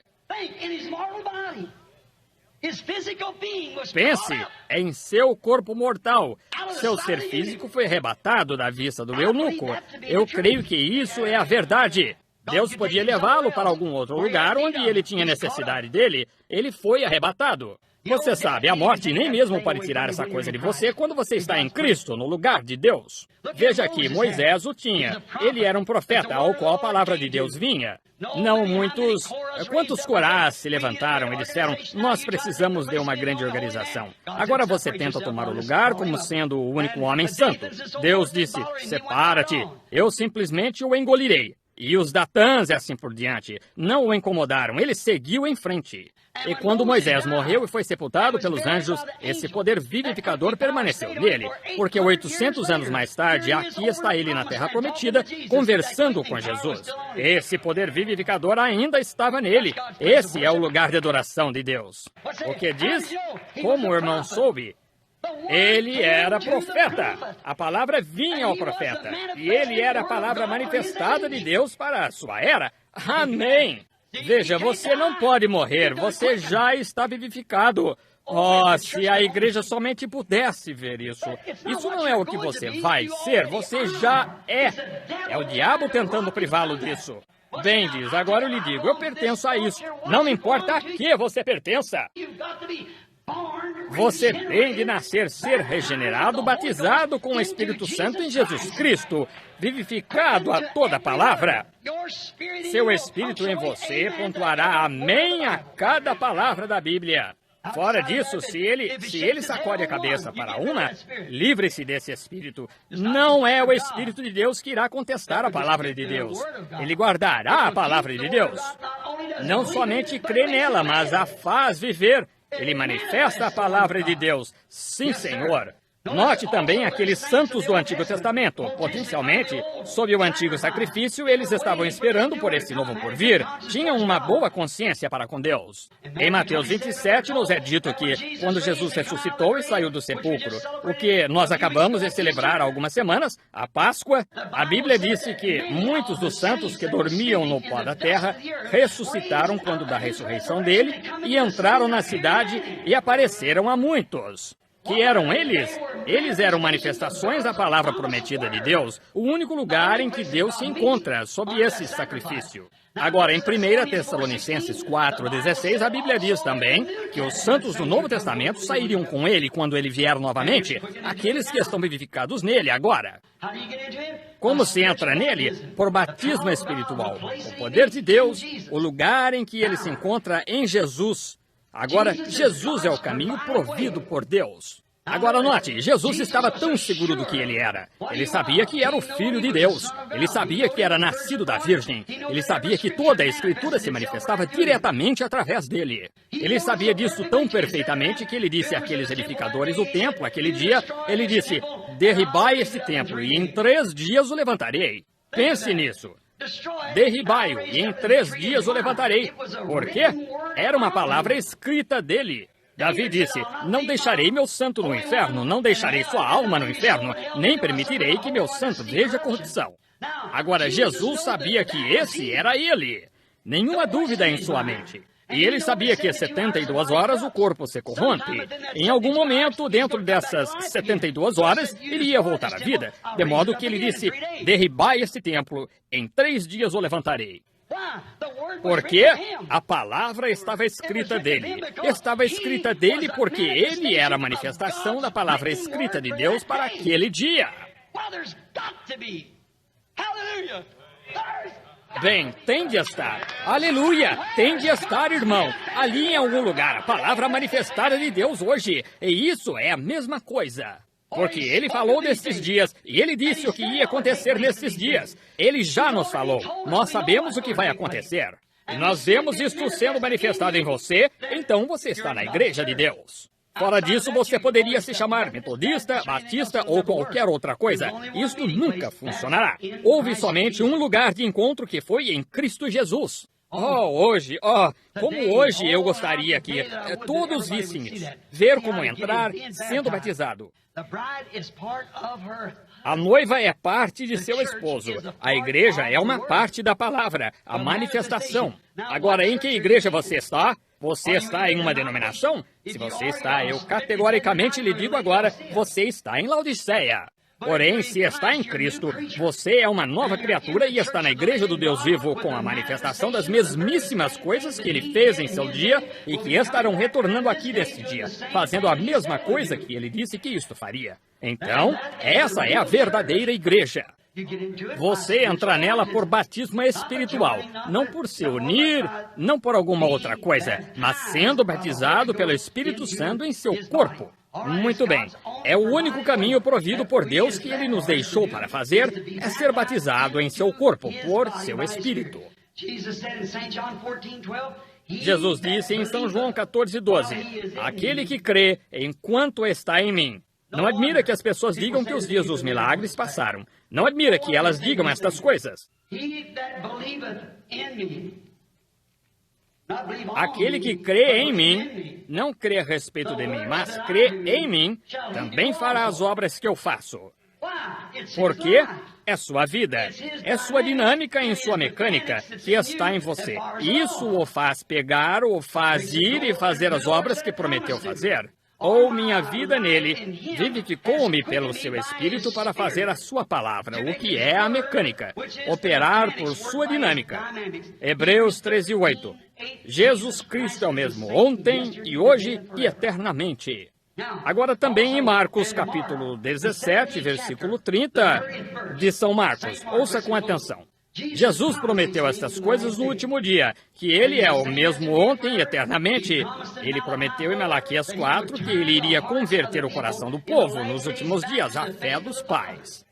Pense, em seu corpo mortal. Seu ser físico foi arrebatado da vista do eunuco. Eu creio que isso é a verdade. Deus podia levá-lo para algum outro lugar onde ele tinha necessidade dele. Ele foi arrebatado. Você sabe, a morte nem mesmo pode tirar essa coisa de você quando você está em Cristo, no lugar de Deus. Veja aqui, Moisés o tinha. Ele era um profeta ao qual a palavra de Deus vinha. Não muitos... Quantos Corás se levantaram e disseram, nós precisamos de uma grande organização. Agora você tenta tomar o lugar como sendo o único homem santo. Deus disse, separa-te, eu simplesmente o engolirei. E os Datãs e assim por diante não o incomodaram, ele seguiu em frente. E quando Moisés morreu e foi sepultado pelos anjos, esse poder vivificador permaneceu nele, porque 800 anos mais tarde, aqui está ele na Terra Prometida, conversando com Jesus. Esse poder vivificador ainda estava nele. Esse é o lugar de adoração de Deus. O que diz? Como o irmão soube? Ele era profeta. A palavra vinha ao profeta. E ele era a palavra manifestada de Deus para a sua era. Amém. Veja, você não pode morrer. Você já está vivificado. Oh, se a igreja somente pudesse ver isso. Isso não é o que você vai ser. Você já é. É o diabo tentando privá-lo disso. Bem, diz, agora eu lhe digo, eu pertenço a isso. Não me importa a que você pertença. Você tem de nascer, ser regenerado, batizado com o Espírito Santo em Jesus Cristo, vivificado a toda a palavra. Seu Espírito em você pontuará amém a cada palavra da Bíblia. Fora disso, se ele sacode a cabeça para uma, livre-se desse Espírito. Não é o Espírito de Deus que irá contestar a palavra de Deus. Ele guardará a palavra de Deus. Não somente crê nela, mas a faz viver. Ele manifesta a palavra de Deus. Sim, Senhor. Note também aqueles santos do Antigo Testamento. Potencialmente, sob o antigo sacrifício, eles estavam esperando por esse novo porvir. Tinham uma boa consciência para com Deus. Em Mateus 27, nos é dito que, quando Jesus ressuscitou e saiu do sepulcro, o que nós acabamos de celebrar há algumas semanas, a Páscoa, a Bíblia disse que muitos dos santos que dormiam no pó da terra ressuscitaram quando da ressurreição dele e entraram na cidade e apareceram a muitos. Que eram eles? Eles eram manifestações da palavra prometida de Deus, o único lugar em que Deus se encontra sob esse sacrifício. Agora, em 1 Tessalonicenses 4:16, a Bíblia diz também que os santos do Novo Testamento sairiam com ele quando ele vier novamente, aqueles que estão vivificados nele agora. Como se entra nele? Por batismo espiritual. O poder de Deus, o lugar em que ele se encontra em Jesus. Agora, Jesus é o caminho provido por Deus. Agora note, Jesus estava tão seguro do que ele era. Ele sabia que era o Filho de Deus. Ele sabia que era nascido da Virgem. Ele sabia que toda a Escritura se manifestava diretamente através dele. Ele sabia disso tão perfeitamente que ele disse àqueles edificadores do templo, aquele dia, ele disse, derribai esse templo e em 3 dias o levantarei. Pense nisso. Derribai-o, e em 3 dias o levantarei. Por quê? Era uma palavra escrita dele. Davi disse, não deixarei meu santo no inferno, não deixarei sua alma no inferno, nem permitirei que meu santo veja corrupção. Agora, Jesus sabia que esse era ele. Nenhuma dúvida em sua mente. E ele sabia que 72 horas o corpo se corrompe. Em algum momento, dentro dessas 72 horas, iria voltar à vida. De modo que ele disse, derribai este templo, em 3 dias o levantarei. Porque a palavra estava escrita dele. Estava escrita dele porque ele era a manifestação da palavra escrita de Deus para aquele dia. Bem, tem de estar. Aleluia! Tem de estar, irmão. Ali em algum lugar, a palavra manifestada de Deus hoje. E isso é a mesma coisa. Porque ele falou destes dias, e ele disse o que ia acontecer nesses dias. Ele já nos falou. Nós sabemos o que vai acontecer. E nós vemos isto sendo manifestado em você, então você está na igreja de Deus. Fora disso, você poderia se chamar metodista, batista ou qualquer outra coisa. Isto nunca funcionará. Houve somente um lugar de encontro que foi em Cristo Jesus. Como hoje eu gostaria que todos vissem isso. Ver como entrar sendo batizado. A noiva é parte de seu esposo. A igreja é uma parte da palavra, a manifestação. Agora, em que igreja você está? Você está em uma denominação? Se você está, eu categoricamente lhe digo agora, você está em Laodiceia. Porém, se está em Cristo, você é uma nova criatura e está na igreja do Deus vivo com a manifestação das mesmíssimas coisas que ele fez em seu dia e que estarão retornando aqui neste dia, fazendo a mesma coisa que ele disse que isto faria. Então, essa é a verdadeira igreja. Você entra nela por batismo espiritual, não por se unir, não por alguma outra coisa, mas sendo batizado pelo Espírito Santo em seu corpo. Muito bem. É o único caminho provido por Deus que Ele nos deixou para fazer, é ser batizado em seu corpo, por seu Espírito. Jesus disse em São João 14:12, aquele que crê enquanto está em mim. Não admira que as pessoas digam que os dias dos milagres passaram. Não admira que elas digam estas coisas. Aquele que crê em mim, não crê a respeito de mim, mas crê em mim, também fará as obras que eu faço. Porque é sua vida, é sua dinâmica em sua mecânica que está em você. Isso o faz pegar, o faz ir e fazer as obras que prometeu fazer. Ou minha vida nele, vivificou-me pelo seu Espírito para fazer a sua palavra, o que é a mecânica, operar por sua dinâmica. Hebreus 13:8. Jesus Cristo é o mesmo ontem e hoje e eternamente. Agora também em Marcos capítulo 17, versículo 30 de São Marcos. Ouça com atenção. Jesus prometeu estas coisas no último dia, que Ele é o mesmo ontem e eternamente. Ele prometeu em Malaquias 4 que Ele iria converter o coração do povo nos últimos dias à fé dos pais.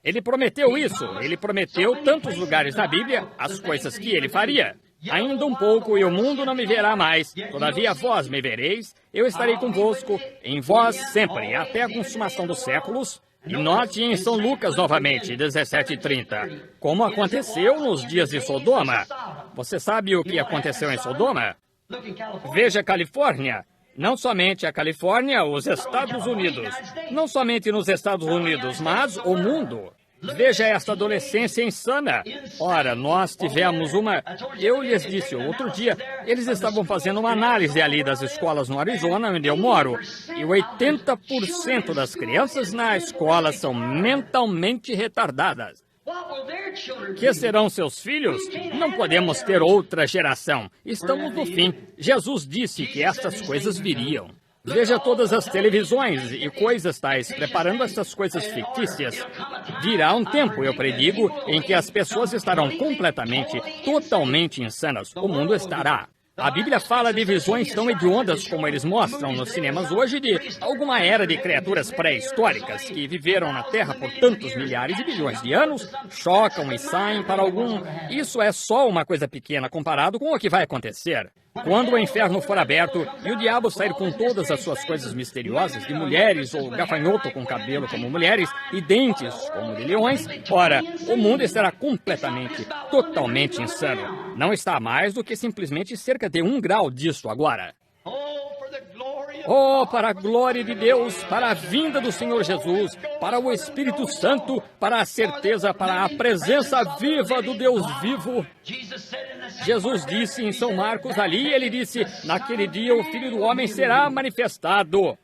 Ele prometeu isso. Ele prometeu tantos lugares na Bíblia, as coisas que Ele faria. Ainda um pouco e o mundo não me verá mais, todavia vós me vereis, eu estarei convosco, em vós sempre, até a consumação dos séculos. E note em São Lucas novamente, 17:30, como aconteceu nos dias de Sodoma. Você sabe o que aconteceu em Sodoma? Veja a Califórnia. Não somente a Califórnia, os Estados Unidos. Não somente nos Estados Unidos, mas o mundo. Veja esta adolescência insana. Ora, nós tivemos uma... Eu lhes disse outro dia, eles estavam fazendo uma análise ali das escolas no Arizona, onde eu moro, e 80% das crianças na escola são mentalmente retardadas. Que serão seus filhos? Não podemos ter outra geração. Estamos no fim. Jesus disse que estas coisas viriam. Veja todas as televisões e coisas tais, preparando essas coisas fictícias. Virá um tempo, eu predigo, em que as pessoas estarão completamente, totalmente insanas. O mundo estará. A Bíblia fala de visões tão hediondas como eles mostram nos cinemas hoje de alguma era de criaturas pré-históricas que viveram na Terra por tantos milhares de bilhões de anos, chocam e saem para algum... Isso é só uma coisa pequena comparado com o que vai acontecer. Quando o inferno for aberto e o diabo sair com todas as suas coisas misteriosas de mulheres ou gafanhoto com cabelo como mulheres e dentes como de leões, ora, o mundo estará completamente, totalmente insano. Não está mais do que simplesmente cerca de 1 grau disso agora. Oh, para a glória de Deus, para a vinda do Senhor Jesus, para o Espírito Santo, para a certeza, para a presença viva do Deus vivo. Jesus disse em São Marcos ali, ele disse, naquele dia o Filho do Homem será manifestado.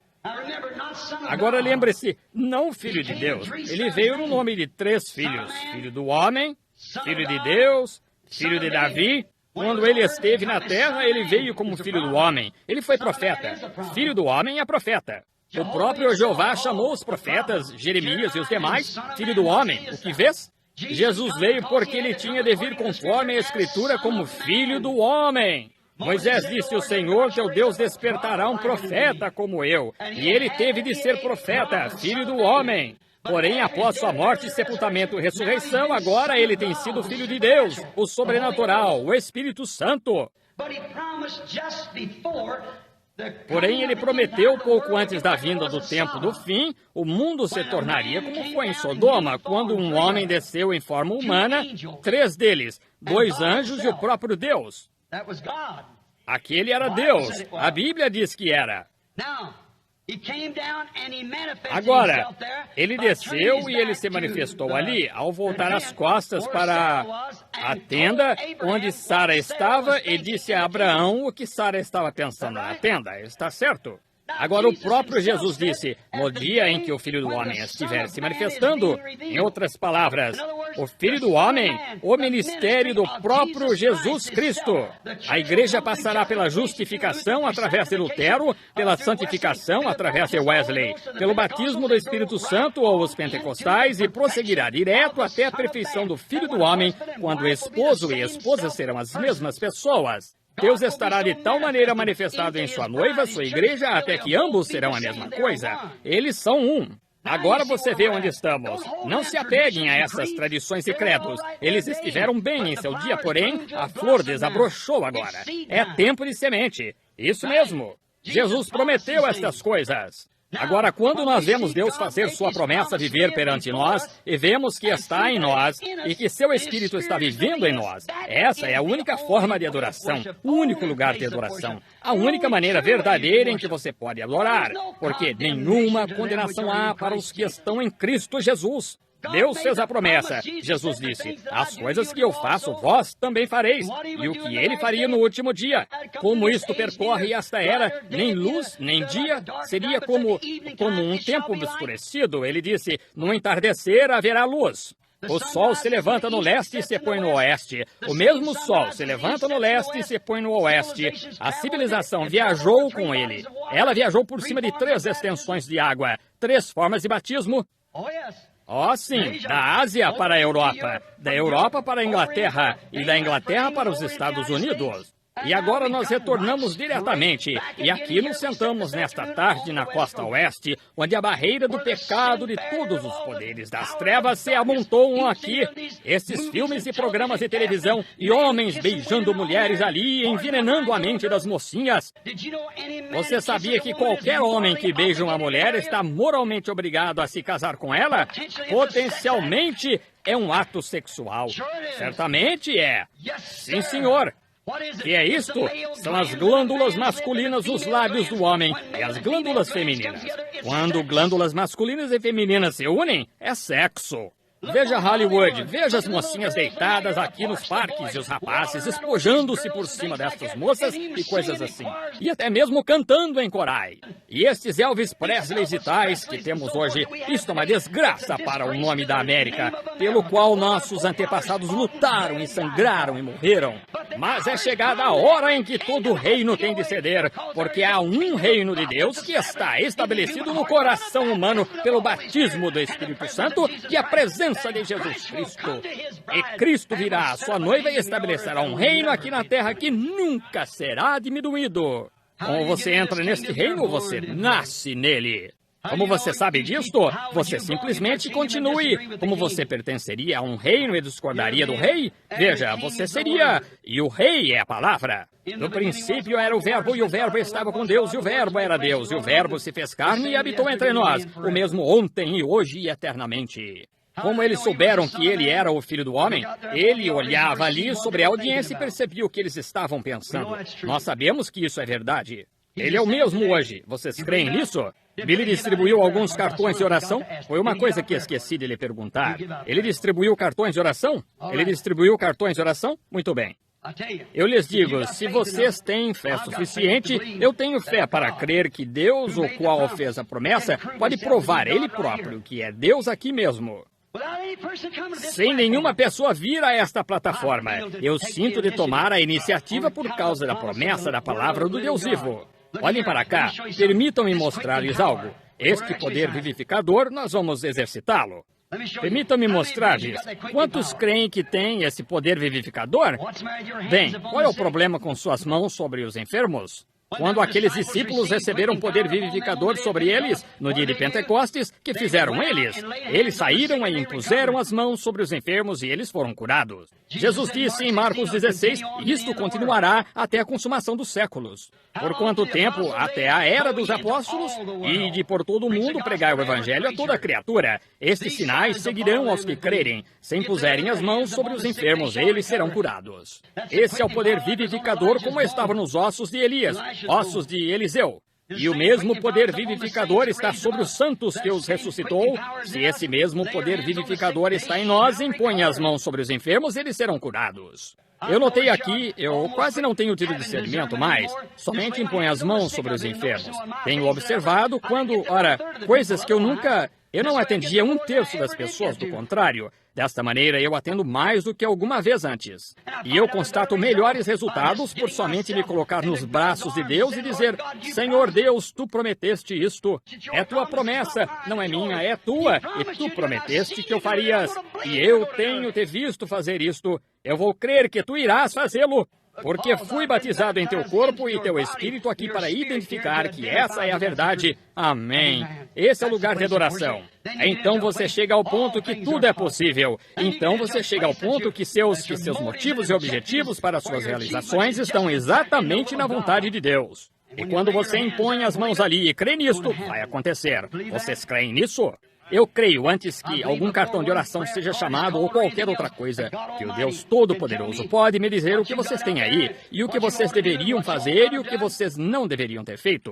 Agora lembre-se, não o Filho de Deus. Ele veio no nome de 3 filhos. Filho do Homem, Filho de Deus, Filho de Davi. Quando ele esteve na terra, ele veio como filho do homem. Ele foi profeta. Filho do homem é profeta. O próprio Jeová chamou os profetas, Jeremias e os demais, filho do homem. O que vês? Jesus veio porque ele tinha de vir conforme a Escritura como filho do homem. Moisés disse, o Senhor teu Deus despertará um profeta como eu. E ele teve de ser profeta, filho do homem. Porém, após sua morte, sepultamento e ressurreição, agora ele tem sido Filho de Deus, o sobrenatural, o Espírito Santo. Porém, ele prometeu, pouco antes da vinda do tempo do fim, o mundo se tornaria como foi em Sodoma, quando um homem desceu em forma humana, 3 deles, 2 anjos e o próprio Deus. Aquele era Deus. A Bíblia diz que era. Agora, ele desceu e ele se manifestou ali, ao voltar as costas para a tenda onde Sara estava e disse a Abraão o que Sara estava pensando na tenda. Está certo? Agora, o próprio Jesus disse, no dia em que o Filho do Homem estiver se manifestando, em outras palavras, o Filho do Homem, o ministério do próprio Jesus Cristo. A igreja passará pela justificação através de Lutero, pela santificação através de Wesley, pelo batismo do Espírito Santo ou os pentecostais e prosseguirá direto até a perfeição do Filho do Homem, quando o esposo e a esposa serão as mesmas pessoas. Deus estará de tal maneira manifestado em sua noiva, sua igreja, até que ambos serão a mesma coisa. Eles são um. Agora você vê onde estamos. Não se apeguem a essas tradições e credos. Eles estiveram bem em seu dia, porém, a flor desabrochou agora. É tempo de semente. Isso mesmo. Jesus prometeu estas coisas. Agora, quando nós vemos Deus fazer sua promessa viver perante nós, e vemos que está em nós, e que seu Espírito está vivendo em nós, essa é a única forma de adoração, o único lugar de adoração, a única maneira verdadeira em que você pode adorar, porque nenhuma condenação há para os que estão em Cristo Jesus. Deus fez a promessa. Jesus disse, as coisas que eu faço, vós também fareis. E o que ele faria no último dia? Como isto percorre esta era, nem luz, nem dia, seria como um tempo obscurecido. Ele disse, no entardecer haverá luz. O sol se levanta no leste e se põe no oeste. O mesmo sol se levanta no leste e se põe no oeste. A civilização viajou com ele. Ela viajou por cima de 3 extensões de água, 3 formas de batismo. Oh, sim, da Ásia para a Europa, da Europa para a Inglaterra e da Inglaterra para os Estados Unidos. E agora nós retornamos diretamente, e aqui nos sentamos nesta tarde na costa oeste, onde a barreira do pecado de todos os poderes das trevas se amontoam aqui. Esses filmes e programas de televisão, e homens beijando mulheres ali e envenenando a mente das mocinhas. Você sabia que qualquer homem que beija uma mulher está moralmente obrigado a se casar com ela? Potencialmente é um ato sexual. Certamente é. Sim, senhor. Que é isto? São as glândulas masculinas dos lábios do homem e as glândulas femininas. Quando glândulas masculinas e femininas se unem, é sexo. Veja Hollywood, veja as mocinhas deitadas aqui nos parques e os rapazes espojando-se por cima destas moças e coisas assim. E até mesmo cantando em corais. E estes Elvis Presleys e tais que temos hoje, isto é uma desgraça para o nome da América, pelo qual nossos antepassados lutaram e sangraram e morreram. Mas é chegada a hora em que todo reino tem de ceder, porque há um reino de Deus que está estabelecido no coração humano pelo batismo do Espírito Santo e a presença de Jesus Cristo. E Cristo virá a sua noiva e estabelecerá um reino aqui na terra que nunca será diminuído. Como você entra neste reino, você nasce nele. Como você sabe disto? Você simplesmente continue. Como você pertenceria a um reino e discordaria do rei? Veja, você seria... E o rei é a palavra. No princípio era o Verbo, e o Verbo estava com Deus, e o Verbo era Deus, e o Verbo se fez carne e habitou entre nós, o mesmo ontem e hoje e eternamente. Como eles souberam que ele era o Filho do Homem, ele olhava ali sobre a audiência e percebia o que eles estavam pensando. Nós sabemos que isso é verdade. Ele é o mesmo hoje. Vocês creem nisso? Billy distribuiu alguns cartões de oração? Foi uma coisa que esqueci de lhe perguntar. Ele distribuiu cartões de oração? Ele distribuiu cartões de oração? Muito bem. Eu lhes digo, se vocês têm fé suficiente, eu tenho fé para crer que Deus, o qual fez a promessa, pode provar Ele próprio, que é Deus aqui mesmo. Sem nenhuma pessoa vir a esta plataforma, eu sinto de tomar a iniciativa por causa da promessa da palavra do Deus vivo. Olhem para cá, permitam-me mostrar-lhes algo. Este poder vivificador, nós vamos exercitá-lo. Permitam-me mostrar-lhes. Quantos creem que tem esse poder vivificador? Bem, qual é o problema com suas mãos sobre os enfermos? Quando aqueles discípulos receberam poder vivificador sobre eles, no dia de Pentecostes, que fizeram eles? Eles saíram e impuseram as mãos sobre os enfermos e eles foram curados. Jesus disse em Marcos 16, isto continuará até a consumação dos séculos. Por quanto tempo? Até a era dos apóstolos? E de por todo o mundo pregar o evangelho a toda criatura. Estes sinais seguirão aos que crerem. Se impuserem as mãos sobre os enfermos, eles serão curados. Esse é o poder vivificador como estava nos ossos de Elias, ossos de Eliseu. E o mesmo poder vivificador está sobre os santos que os ressuscitou. Se esse mesmo poder vivificador está em nós, impõe as mãos sobre os enfermos, eles serão curados. Eu notei aqui, eu quase não tenho tido discernimento mais, somente impõe as mãos sobre os enfermos. Tenho observado quando, ora, coisas que eu não atendia um terço das pessoas, do contrário. Desta maneira, eu atendo mais do que alguma vez antes. E eu constato melhores resultados por somente me colocar nos braços de Deus e dizer, Senhor Deus, Tu prometeste isto. É Tua promessa, não é minha, é Tua. E Tu prometeste que eu farias. E eu tenho Te visto fazer isto. Eu vou crer que Tu irás fazê-lo. Porque fui batizado em Teu corpo e Teu Espírito aqui para identificar que essa é a verdade. Amém. Esse é o lugar de adoração. Então você chega ao ponto que tudo é possível. Então você chega ao ponto que seus motivos e objetivos para suas realizações estão exatamente na vontade de Deus. E quando você impõe as mãos ali e crê nisto, vai acontecer. Vocês creem nisso? Eu creio, antes que algum cartão de oração seja chamado ou qualquer outra coisa, que o Deus Todo-Poderoso pode me dizer o que vocês têm aí, e o que vocês deveriam fazer e o que vocês não deveriam ter feito.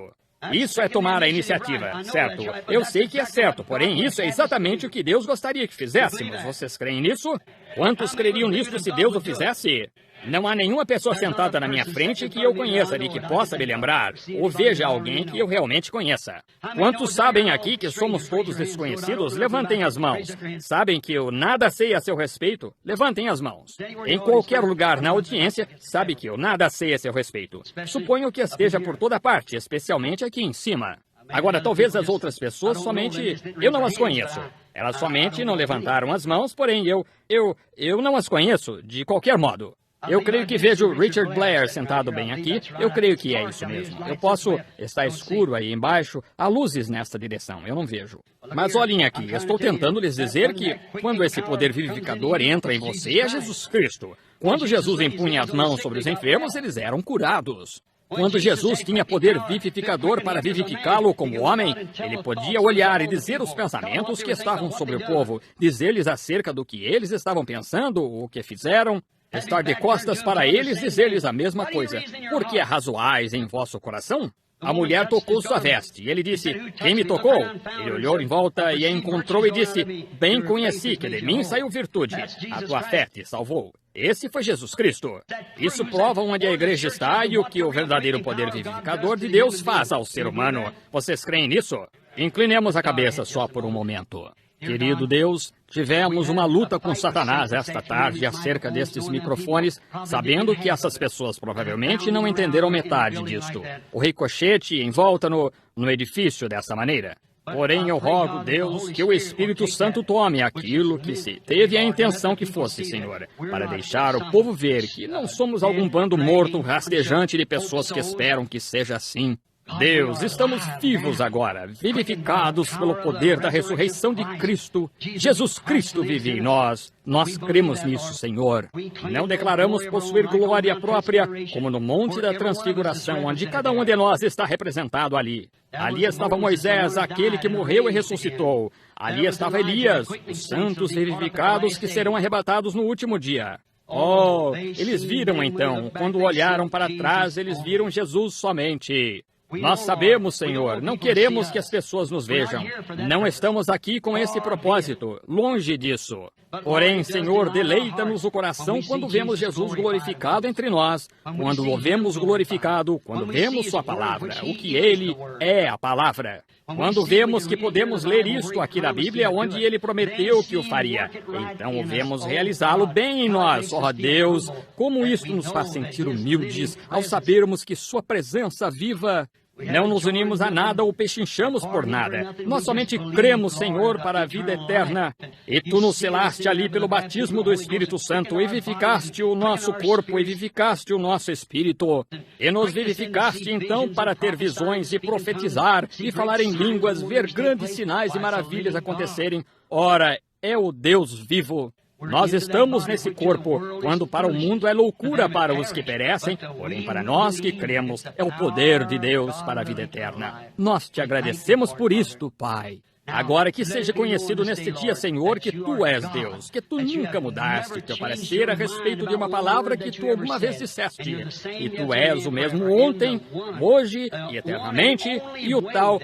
Isso é tomar a iniciativa, certo? Eu sei que é certo, porém isso é exatamente o que Deus gostaria que fizéssemos. Vocês creem nisso? Quantos creriam nisso se Deus o fizesse? Não há nenhuma pessoa sentada na minha frente que eu conheça e que possa me lembrar, ou veja alguém que eu realmente conheça. Quantos sabem aqui que somos todos desconhecidos? Levantem as mãos. Sabem que eu nada sei a seu respeito? Levantem as mãos. Em qualquer lugar na audiência, sabe que eu nada sei a seu respeito. Suponho que esteja por toda parte, especialmente aqui em cima. Agora, talvez as outras pessoas somente... Eu não as conheço. Elas somente não levantaram as mãos, porém eu não as conheço, de qualquer modo. Eu creio que vejo Richard Blair sentado bem aqui. Eu creio que é isso mesmo. Eu posso... Está escuro aí embaixo. Há luzes nesta direção. Eu não vejo. Mas olhem aqui. Estou tentando lhes dizer que quando esse poder vivificador entra em você, é Jesus Cristo. Quando Jesus impunha as mãos sobre os enfermos, eles eram curados. Quando Jesus tinha poder vivificador para vivificá-lo como homem, ele podia olhar e dizer os pensamentos que estavam sobre o povo, dizer-lhes acerca do que eles estavam pensando, o que fizeram. Estar de costas para eles, dizer-lhes a mesma coisa. Por que arrazoais em vosso coração? A mulher tocou sua veste, e ele disse, quem me tocou? Ele olhou em volta e a encontrou e disse, bem conheci que de mim saiu virtude. A tua fé te salvou. Esse foi Jesus Cristo. Isso prova onde a igreja está e o que o verdadeiro poder vivificador de Deus faz ao ser humano. Vocês creem nisso? Inclinemos a cabeça só por um momento. Querido Deus, tivemos uma luta com Satanás esta tarde acerca destes microfones, sabendo que essas pessoas provavelmente não entenderam metade disto. O ricochete em volta no edifício dessa maneira. Porém, eu rogo, Deus, que o Espírito Santo tome aquilo que se teve a intenção que fosse, Senhor, para deixar o povo ver que não somos algum bando morto, rastejante de pessoas que esperam que seja assim. Deus, estamos vivos agora, vivificados pelo poder da ressurreição de Cristo. Jesus Cristo vive em nós. Nós cremos nisso, Senhor. Não declaramos possuir glória própria, como no Monte da Transfiguração, onde cada um de nós está representado ali. Ali estava Moisés, aquele que morreu e ressuscitou. Ali estava Elias, os santos vivificados que serão arrebatados no último dia. Oh, eles viram então, quando olharam para trás, eles viram Jesus somente. Nós sabemos, Senhor, não queremos que as pessoas nos vejam. Não estamos aqui com esse propósito, longe disso. Porém, Senhor, deleita-nos o coração quando vemos Jesus glorificado entre nós, quando o vemos glorificado, quando vemos Sua palavra, o que Ele é a palavra. Quando vemos que podemos ler isto aqui na Bíblia, onde Ele prometeu que o faria, então o vemos realizá-lo bem em nós. Ó Deus, como isto nos faz sentir humildes ao sabermos que Sua presença viva Não nos unimos a nada ou pechinchamos por nada. Nós somente cremos, Senhor, para a vida eterna. E Tu nos selaste ali pelo batismo do Espírito Santo, e vivificaste o nosso corpo, e vivificaste o nosso espírito. E nos vivificaste, então, para ter visões e profetizar, e falar em línguas, ver grandes sinais e maravilhas acontecerem. Ora, é o Deus vivo. Nós estamos nesse corpo, quando para o mundo é loucura para os que perecem, porém para nós que cremos é o poder de Deus para a vida eterna. Nós te agradecemos por isto, Pai. Agora que seja conhecido neste dia, Senhor, que Tu és Deus, que Tu nunca mudaste teu parecer a respeito de uma palavra que Tu alguma vez disseste. E Tu és o mesmo ontem, hoje e eternamente, e o tal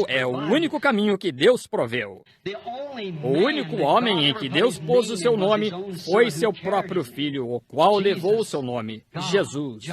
é o único caminho que Deus proveu. O único homem em que Deus pôs o seu nome foi seu próprio Filho, o qual levou o seu nome, Jesus.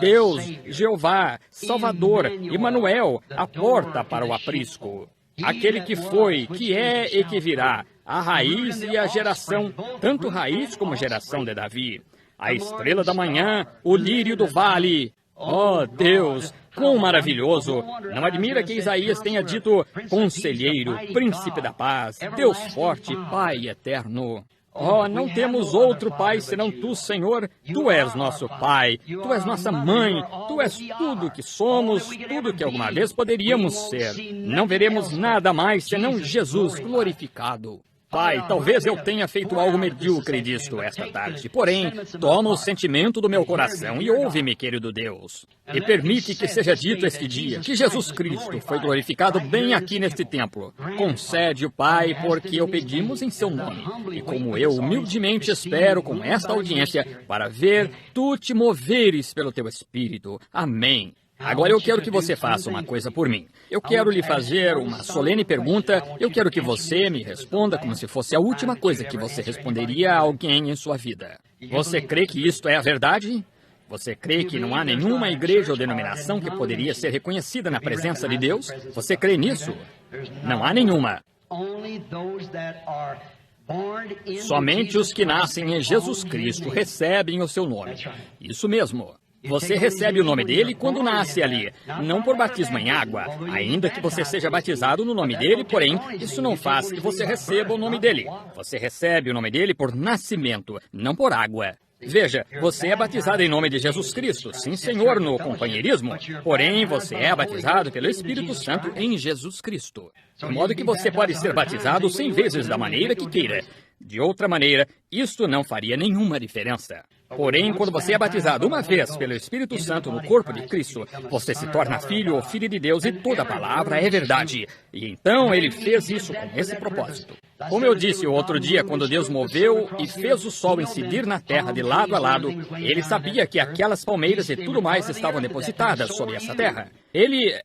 Deus, Jeová, Salvador, Emmanuel, a porta para o aprisco. Aquele que foi, que é e que virá, a raiz e a geração, tanto raiz como geração de Davi. A estrela da manhã, o lírio do vale. Oh, Deus, quão maravilhoso! Não admira que Isaías tenha dito conselheiro, príncipe da paz, Deus forte, Pai eterno. Oh, não temos outro Pai senão Tu, Senhor. Tu és nosso Pai, Tu és nossa mãe, Tu és tudo que somos, tudo que alguma vez poderíamos ser. Não veremos nada mais senão Jesus glorificado. Pai, talvez eu tenha feito algo medíocre disto esta tarde, porém, toma o sentimento do meu coração e ouve-me, querido Deus. E permite que seja dito este dia que Jesus Cristo foi glorificado bem aqui neste templo. Concede-o, Pai, porque o pedimos em seu nome. E como eu humildemente espero com esta audiência para ver Tu te moveres pelo Teu Espírito. Amém. Agora eu quero que você faça uma coisa por mim. Eu quero lhe fazer uma solene pergunta. Eu quero que você me responda como se fosse a última coisa que você responderia a alguém em sua vida. Você crê que isto é a verdade? Você crê que não há nenhuma igreja ou denominação que poderia ser reconhecida na presença de Deus? Você crê nisso? Não há nenhuma. Somente os que nascem em Jesus Cristo recebem o seu nome. Isso mesmo. Você recebe o nome dele quando nasce ali, não por batismo em água, ainda que você seja batizado no nome dele, porém, isso não faz que você receba o nome dele. Você recebe o nome dele por nascimento, não por água. Veja, você é batizado em nome de Jesus Cristo, sim, Senhor, no companheirismo, porém, você é batizado pelo Espírito Santo em Jesus Cristo. De modo que você pode ser batizado 100 vezes da maneira que queira. De outra maneira, isto não faria nenhuma diferença. Porém, quando você é batizado uma vez pelo Espírito Santo no corpo de Cristo, você se torna filho ou filha de Deus e toda a palavra é verdade. E então ele fez isso com esse propósito. Como eu disse o outro dia, quando Deus moveu e fez o sol incidir na terra de lado a lado, ele sabia que aquelas palmeiras e tudo mais estavam depositadas sobre essa terra.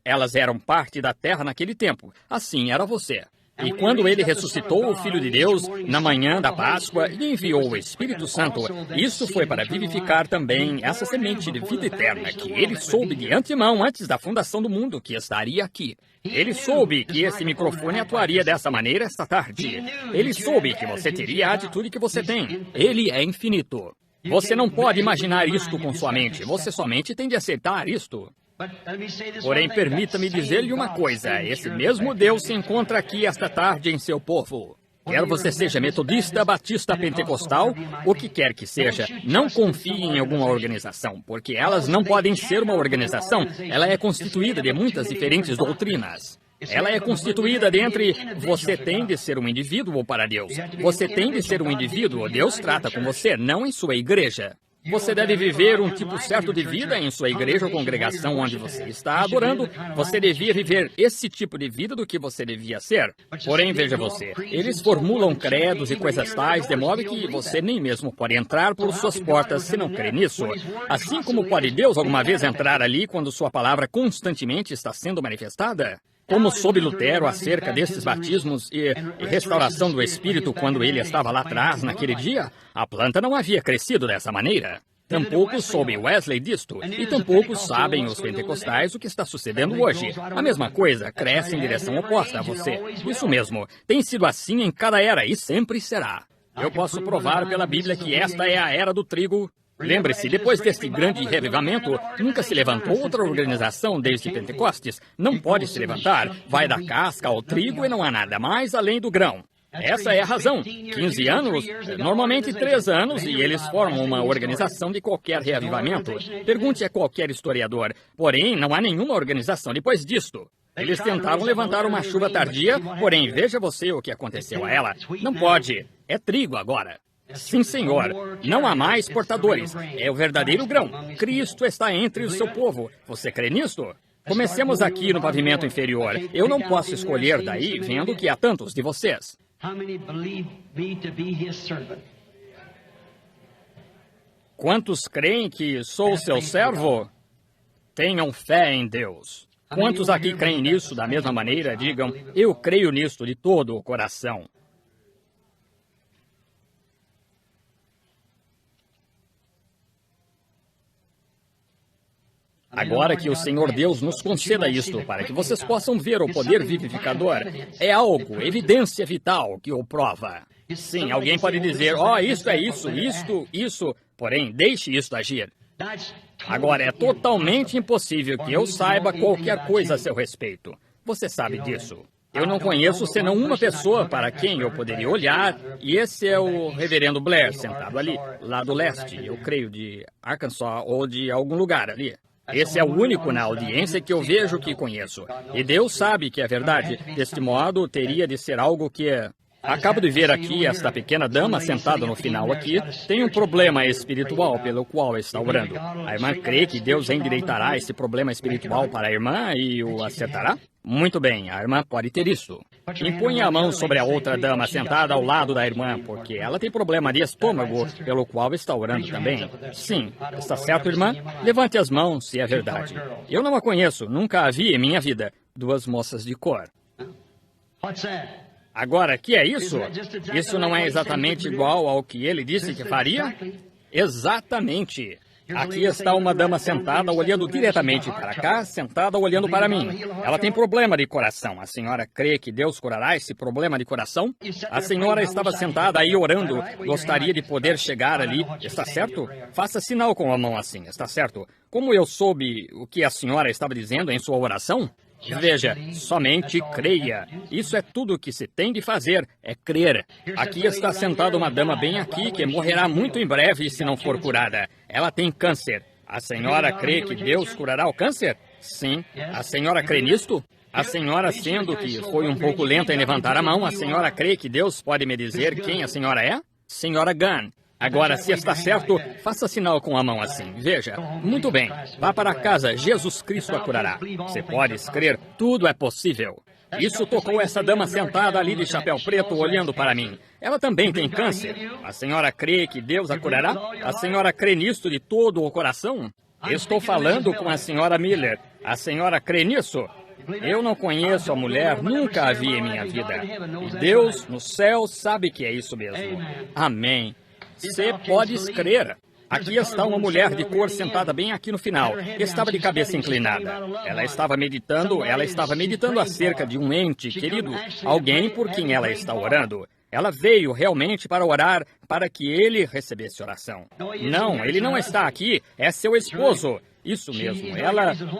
Elas eram parte da terra naquele tempo. Assim era você. E quando ele ressuscitou o Filho de Deus na manhã da Páscoa e enviou o Espírito Santo, isso foi para vivificar também essa semente de vida eterna que ele soube de antemão, antes da fundação do mundo, que estaria aqui. Ele soube que esse microfone atuaria dessa maneira esta tarde. Ele soube que você teria a atitude que você tem. Ele é infinito. Você não pode imaginar isto com sua mente. Você somente tem de aceitar isto. Porém, permita-me dizer-lhe uma coisa. Esse mesmo Deus se encontra aqui esta tarde em seu povo. Quer você seja metodista, batista, pentecostal, o que quer que seja, não confie em alguma organização, porque elas não podem ser uma organização. Ela é constituída de muitas diferentes doutrinas. Ela é constituída dentre você tem de ser um indivíduo para Deus. Você tem de ser um indivíduo, Deus trata com você, não em sua igreja. Você deve viver um tipo certo de vida em sua igreja ou congregação onde você está adorando. Você devia viver esse tipo de vida do que você devia ser. Porém, veja você, eles formulam credos e coisas tais, de modo que você nem mesmo pode entrar por suas portas se não crê nisso. Assim como pode Deus alguma vez entrar ali quando sua palavra constantemente está sendo manifestada? Como soube Lutero acerca destes batismos e restauração do Espírito quando ele estava lá atrás, naquele dia, a planta não havia crescido dessa maneira. Tampouco soube Wesley disto, e tampouco sabem os pentecostais o que está sucedendo hoje. A mesma coisa, cresce em direção oposta a você. Isso mesmo, tem sido assim em cada era e sempre será. Eu posso provar pela Bíblia que esta é a era do trigo. Lembre-se, depois deste grande revivamento, nunca se levantou outra organização desde Pentecostes. Não pode se levantar. Vai da casca ao trigo e não há nada mais além do grão. Essa é a razão. 15 anos, normalmente 3 anos, e eles formam uma organização de qualquer reavivamento. Pergunte a qualquer historiador. Porém, não há nenhuma organização depois disto. Eles tentaram levantar uma chuva tardia, porém, veja você o que aconteceu a ela. Não pode. É trigo agora. Sim, Senhor. Não há mais portadores. É o verdadeiro grão. Cristo está entre o seu povo. Você crê nisto? Comecemos aqui no pavimento inferior. Eu não posso escolher daí, vendo que há tantos de vocês. Quantos creem que sou seu servo? Tenham fé em Deus. Quantos aqui creem nisso da mesma maneira? Digam, eu creio nisto de todo o coração. Agora que o Senhor Deus nos conceda isto, para que vocês possam ver o poder vivificador, é algo, evidência vital que o prova. Sim, alguém pode dizer, isto é isso, porém, deixe isto agir. Agora, é totalmente impossível que eu saiba qualquer coisa a seu respeito. Você sabe disso. Eu não conheço senão uma pessoa para quem eu poderia olhar, e esse é o reverendo Blair, sentado ali, lá do leste, eu creio de Arkansas ou de algum lugar ali. Esse é o único na audiência que eu vejo que conheço. E Deus sabe que é verdade. Deste modo, teria de ser algo que... Acabo de ver aqui esta pequena dama sentada no final aqui. Tem um problema espiritual pelo qual está orando. A irmã crê que Deus endireitará esse problema espiritual para a irmã e o acertará? Muito bem, a irmã pode ter isso. Imponha a mão sobre a outra dama sentada ao lado da irmã, porque ela tem problema de estômago, pelo qual está orando também. Sim, está certo, irmã? Levante as mãos, se é verdade. Eu não a conheço, nunca a vi em minha vida. 2 moças de cor. Agora, que é isso? Isso não é exatamente igual ao que ele disse que faria? Exatamente. Aqui está uma dama sentada olhando diretamente para cá, sentada olhando para mim. Ela tem problema de coração. A senhora crê que Deus curará esse problema de coração? A senhora estava sentada aí orando. Gostaria de poder chegar ali. Está certo? Faça sinal com a mão assim. Está certo? Como eu soube o que a senhora estava dizendo em sua oração? Veja, somente creia. Isso é tudo o que se tem de fazer, é crer. Aqui está sentada uma dama bem aqui que morrerá muito em breve se não for curada. Ela tem câncer. A senhora crê que Deus curará o câncer? Sim. A senhora crê nisto? A senhora, sendo que foi um pouco lenta em levantar a mão, a senhora crê que Deus pode me dizer quem a senhora é? Senhora Gunn. Agora, se está certo, faça sinal com a mão assim. Veja. Muito bem. Vá para casa. Jesus Cristo a curará. Você pode crer. Tudo é possível. Isso tocou essa dama sentada ali de chapéu preto olhando para mim. Ela também tem câncer. A senhora crê que Deus a curará? A senhora crê nisto de todo o coração? Estou falando com a senhora Miller. A senhora crê nisso? Eu não conheço a mulher, nunca a vi em minha vida. E Deus, no céu, sabe que é isso mesmo. Amém. Você pode crer. Aqui está uma mulher de cor sentada bem aqui no final. Estava de cabeça inclinada. Ela estava meditando acerca de um ente querido, alguém por quem ela está orando. Ela veio realmente para orar, para que ele recebesse oração. Não, ele não está aqui, é seu esposo. Isso mesmo,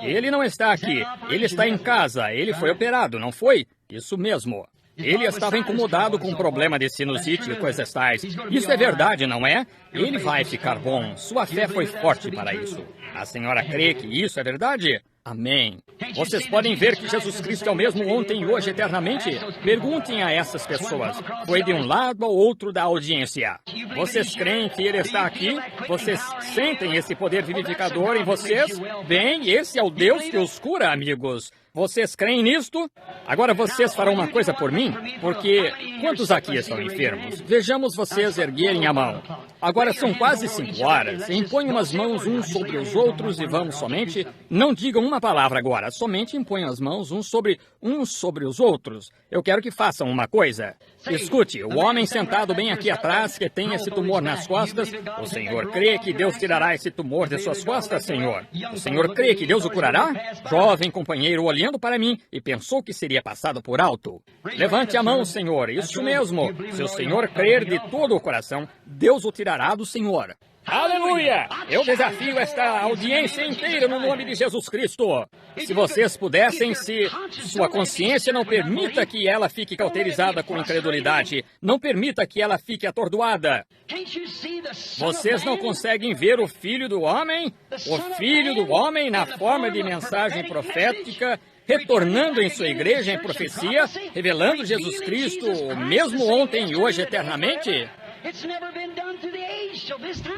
ele não está aqui, ele está em casa, ele foi operado, não foi? Isso mesmo. Ele estava incomodado com um problema de sinusite e coisas tais. Isso é verdade, não é? Ele vai ficar bom. Sua fé foi forte para isso. A senhora crê que isso é verdade? Amém. Vocês podem ver que Jesus Cristo é o mesmo ontem e hoje eternamente? Perguntem a essas pessoas. Foi de um lado ao outro da audiência. Vocês creem que Ele está aqui? Vocês sentem esse poder vivificador em vocês? Bem, esse é o Deus que os cura, amigos. Vocês creem nisto? Agora vocês farão uma coisa por mim? Porque quantos aqui estão enfermos? Vejamos vocês erguerem a mão. Agora são quase 5 horas. Imponham as mãos uns sobre os outros e vamos somente... Não digam uma palavra agora. Somente imponham as mãos uns sobre os outros. Eu quero que façam uma coisa. Escute, o homem sentado bem aqui atrás que tem esse tumor nas costas, o Senhor crê que Deus tirará esse tumor de suas costas, Senhor? O Senhor crê que Deus o curará? Jovem companheiro olhando para mim e pensou que seria passado por alto. Levante a mão, Senhor. Isso mesmo. Se o Senhor crer de todo o coração, Deus o tirará do Senhor. Aleluia! Eu desafio esta audiência inteira no nome de Jesus Cristo. Se vocês pudessem, se sua consciência não permita que ela fique cauterizada com incredulidade, não permita que ela fique atordoada. Vocês não conseguem ver o Filho do Homem? O Filho do Homem na forma de mensagem profética, retornando em sua igreja em profecia, revelando Jesus Cristo, mesmo ontem e hoje eternamente?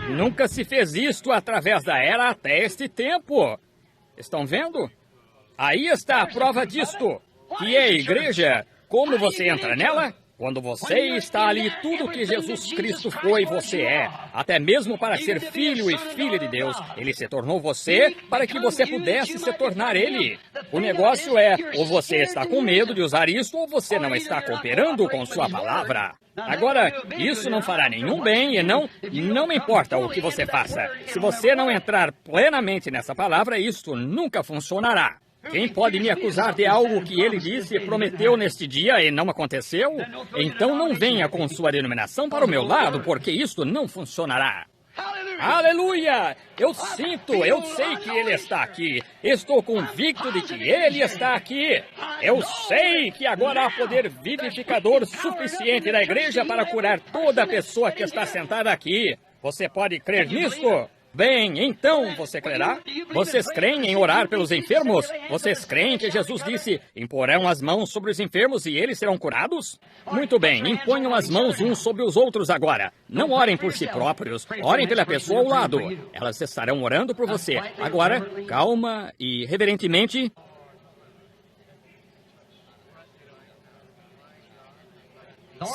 Nunca se fez isto através da era até este tempo. Estão vendo? Aí está a prova disto. Que é a igreja. Como você entra nela? Quando você está ali, tudo que Jesus Cristo foi, você é. Até mesmo para ser filho e filha de Deus. Ele se tornou você para que você pudesse se tornar Ele. O negócio é, ou você está com medo de usar isso, ou você não está cooperando com sua palavra. Agora, isso não fará nenhum bem e não importa o que você faça. Se você não entrar plenamente nessa palavra, isto nunca funcionará. Quem pode me acusar de algo que ele disse e prometeu neste dia e não aconteceu? Então não venha com sua denominação para o meu lado, porque isto não funcionará. Aleluia! Eu sei que Ele está aqui. Estou convicto de que Ele está aqui. Eu sei que agora há poder vivificador suficiente na igreja para curar toda pessoa que está sentada aqui. Você pode crer nisto? Bem, então você crerá? Vocês creem em orar pelos enfermos? Vocês creem que Jesus disse, imporão as mãos sobre os enfermos e eles serão curados? Muito bem, imponham as mãos uns sobre os outros agora. Não orem por si próprios, orem pela pessoa ao lado. Elas estarão orando por você. Agora, calma e reverentemente...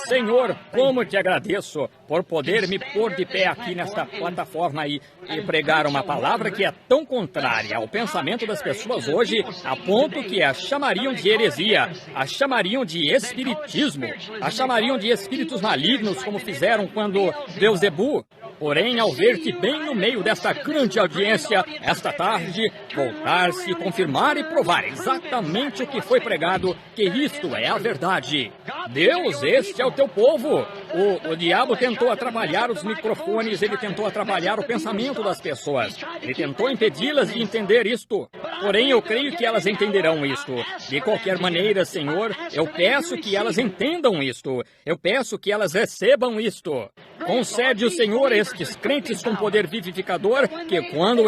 Senhor, como te agradeço por poder me pôr de pé aqui nesta plataforma e pregar uma palavra que é tão contrária ao pensamento das pessoas hoje, a ponto que a chamariam de heresia, a chamariam de espiritismo, a chamariam de espíritos malignos, como fizeram quando Beelzebub. Porém, ao ver-te bem no meio desta grande audiência, esta tarde, voltar-se, confirmar e provar exatamente o que foi pregado, que isto é a verdade. Deus, este é o teu povo. O diabo tentou atrapalhar os microfones, ele tentou atrapalhar o pensamento das pessoas. Ele tentou impedi-las de entender isto. Porém, eu creio que elas entenderão isto. De qualquer maneira, Senhor, eu peço que elas entendam isto. Eu peço que elas recebam isto. Concede o Senhor estes crentes com poder vivificador, que quando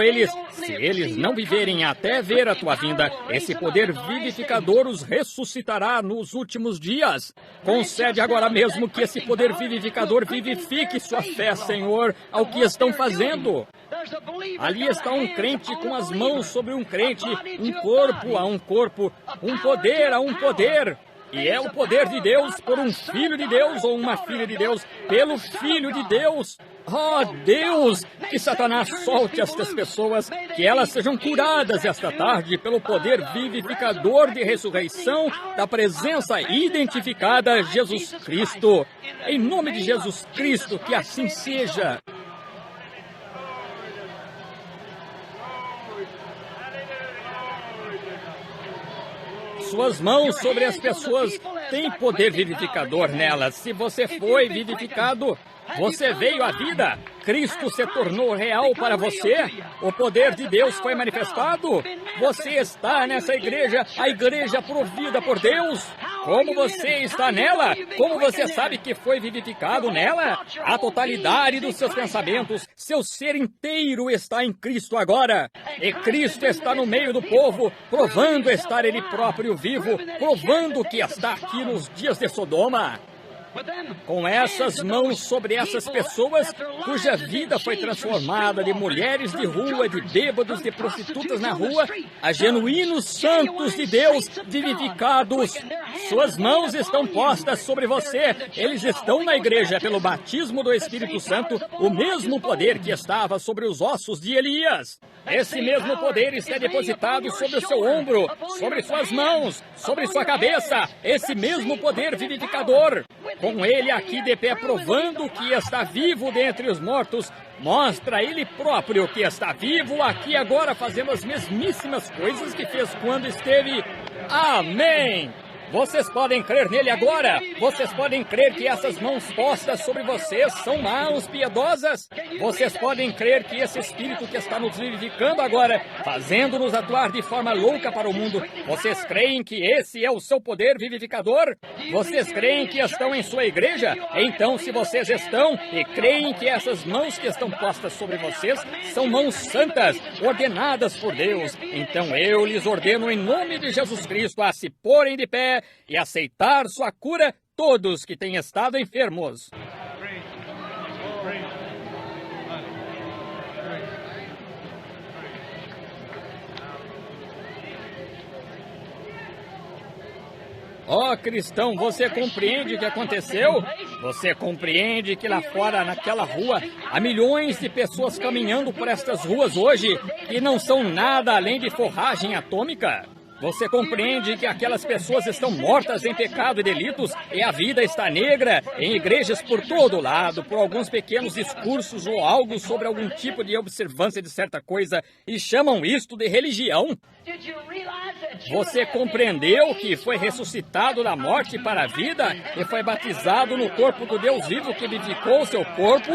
se eles não viverem até ver a tua vinda, esse poder vivificador os ressuscitará nos últimos dias. Concede agora mesmo que esse poder vivificador vivifique sua fé, Senhor, ao que estão fazendo. Ali está um crente com as mãos sobre um crente, um corpo a um corpo, um poder a um poder. E é o poder de Deus por um filho de Deus ou uma filha de Deus, pelo Filho de Deus. Oh, Deus, que Satanás solte estas pessoas, que elas sejam curadas esta tarde pelo poder vivificador de ressurreição da presença identificada Jesus Cristo. Em nome de Jesus Cristo, que assim seja. Suas mãos sobre as pessoas têm poder vivificador nelas. Se você foi vivificado, você veio à vida. Cristo se tornou real para você. O poder de Deus foi manifestado. Você está nessa igreja, a igreja provida por Deus. Como você está nela? Como você sabe que foi vivificado nela? A totalidade dos seus pensamentos, seu ser inteiro está em Cristo agora. E Cristo está no meio do povo, provando estar Ele próprio vivo, provando que está aqui nos dias de Sodoma. Com essas mãos sobre essas pessoas cuja vida foi transformada de mulheres de rua, de bêbados, de prostitutas na rua, a genuínos santos de Deus vivificados. Suas mãos estão postas sobre você. Eles estão na igreja pelo batismo do Espírito Santo, o mesmo poder que estava sobre os ossos de Elias. Esse mesmo poder está depositado sobre o seu ombro, sobre suas mãos, sobre sua cabeça. Esse mesmo poder vivificador. Com ele aqui de pé provando que está vivo dentre os mortos, mostra ele próprio que está vivo aqui agora fazendo as mesmíssimas coisas que fez quando esteve. Amém! Vocês podem crer nele agora. Vocês podem crer que essas mãos postas sobre vocês são mãos piedosas. Vocês podem crer que esse Espírito que está nos vivificando agora, fazendo-nos atuar de forma louca para o mundo, vocês creem que esse é o seu poder vivificador? Vocês creem que estão em sua igreja? Então, se vocês estão e creem que essas mãos que estão postas sobre vocês são mãos santas, ordenadas por Deus, então eu lhes ordeno em nome de Jesus Cristo a se porem de pé e aceitar sua cura, todos que têm estado enfermos. Ó cristão, você compreende o que aconteceu? Você compreende que lá fora, naquela rua, há milhões de pessoas caminhando por estas ruas hoje que não são nada além de forragem atômica? Você compreende que aquelas pessoas estão mortas em pecado e delitos e a vida está negra em igrejas por todo lado, por alguns pequenos discursos ou algo sobre algum tipo de observância de certa coisa e chamam isto de religião? Você compreendeu que foi ressuscitado da morte para a vida e foi batizado no corpo do Deus vivo que vivificou seu corpo,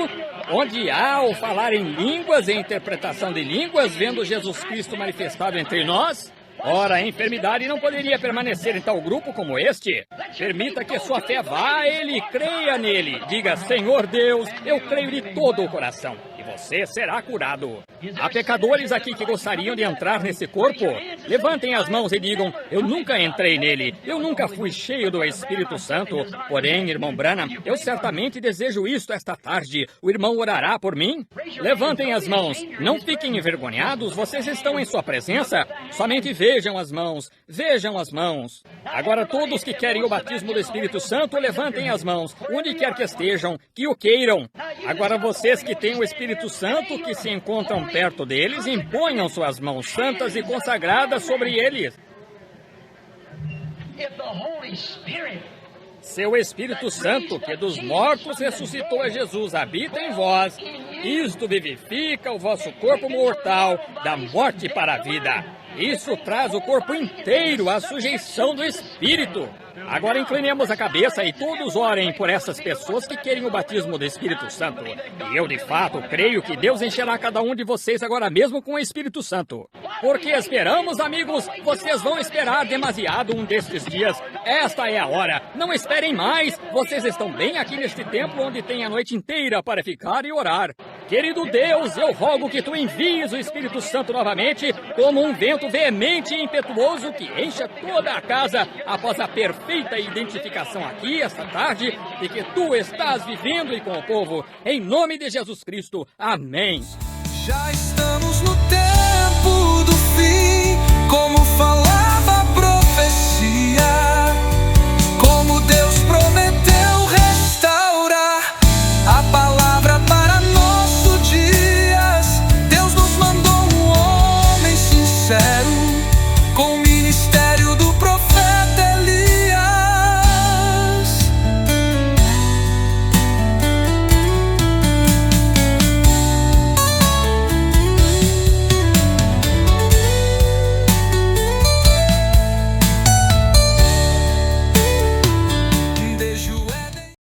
onde há o falar em línguas e interpretação de línguas, vendo Jesus Cristo manifestado entre nós? Ora, a enfermidade não poderia permanecer em tal grupo como este. Permita que sua fé vá a Ele e creia nele. Diga, Senhor Deus, eu creio de todo o coração. E você será curado. Há pecadores aqui que gostariam de entrar nesse corpo? Levantem as mãos e digam, eu nunca entrei nele. Eu nunca fui cheio do Espírito Santo. Porém, irmão Branham, eu certamente desejo isto esta tarde. O irmão orará por mim? Levantem as mãos. Não fiquem envergonhados. Vocês estão em sua presença. Somente vejam as mãos. Vejam as mãos. Agora, todos que querem o batismo do Espírito Santo, levantem as mãos. Onde quer que estejam, que o queiram. Agora, vocês que têm o Espírito Santo, que se encontram perto deles, imponham suas mãos santas e consagradas sobre eles. Seu Espírito Santo, que dos mortos ressuscitou a Jesus, habita em vós. Isto vivifica o vosso corpo mortal, da morte para a vida. Isso traz o corpo inteiro à sujeição do Espírito. Agora inclinemos a cabeça e todos orem por essas pessoas que querem o batismo do Espírito Santo. E eu, de fato, creio que Deus encherá cada um de vocês agora mesmo com o Espírito Santo. Porque esperamos, amigos, vocês vão esperar demasiado um destes dias. Esta é a hora. Não esperem mais. Vocês estão bem aqui neste templo onde tem a noite inteira para ficar e orar. Querido Deus, eu rogo que tu envies o Espírito Santo novamente como um vento veemente e impetuoso que encha toda a casa após a perfeita identificação aqui esta tarde de que tu estás vivendo e com o povo. Em nome de Jesus Cristo. Amém. Já estamos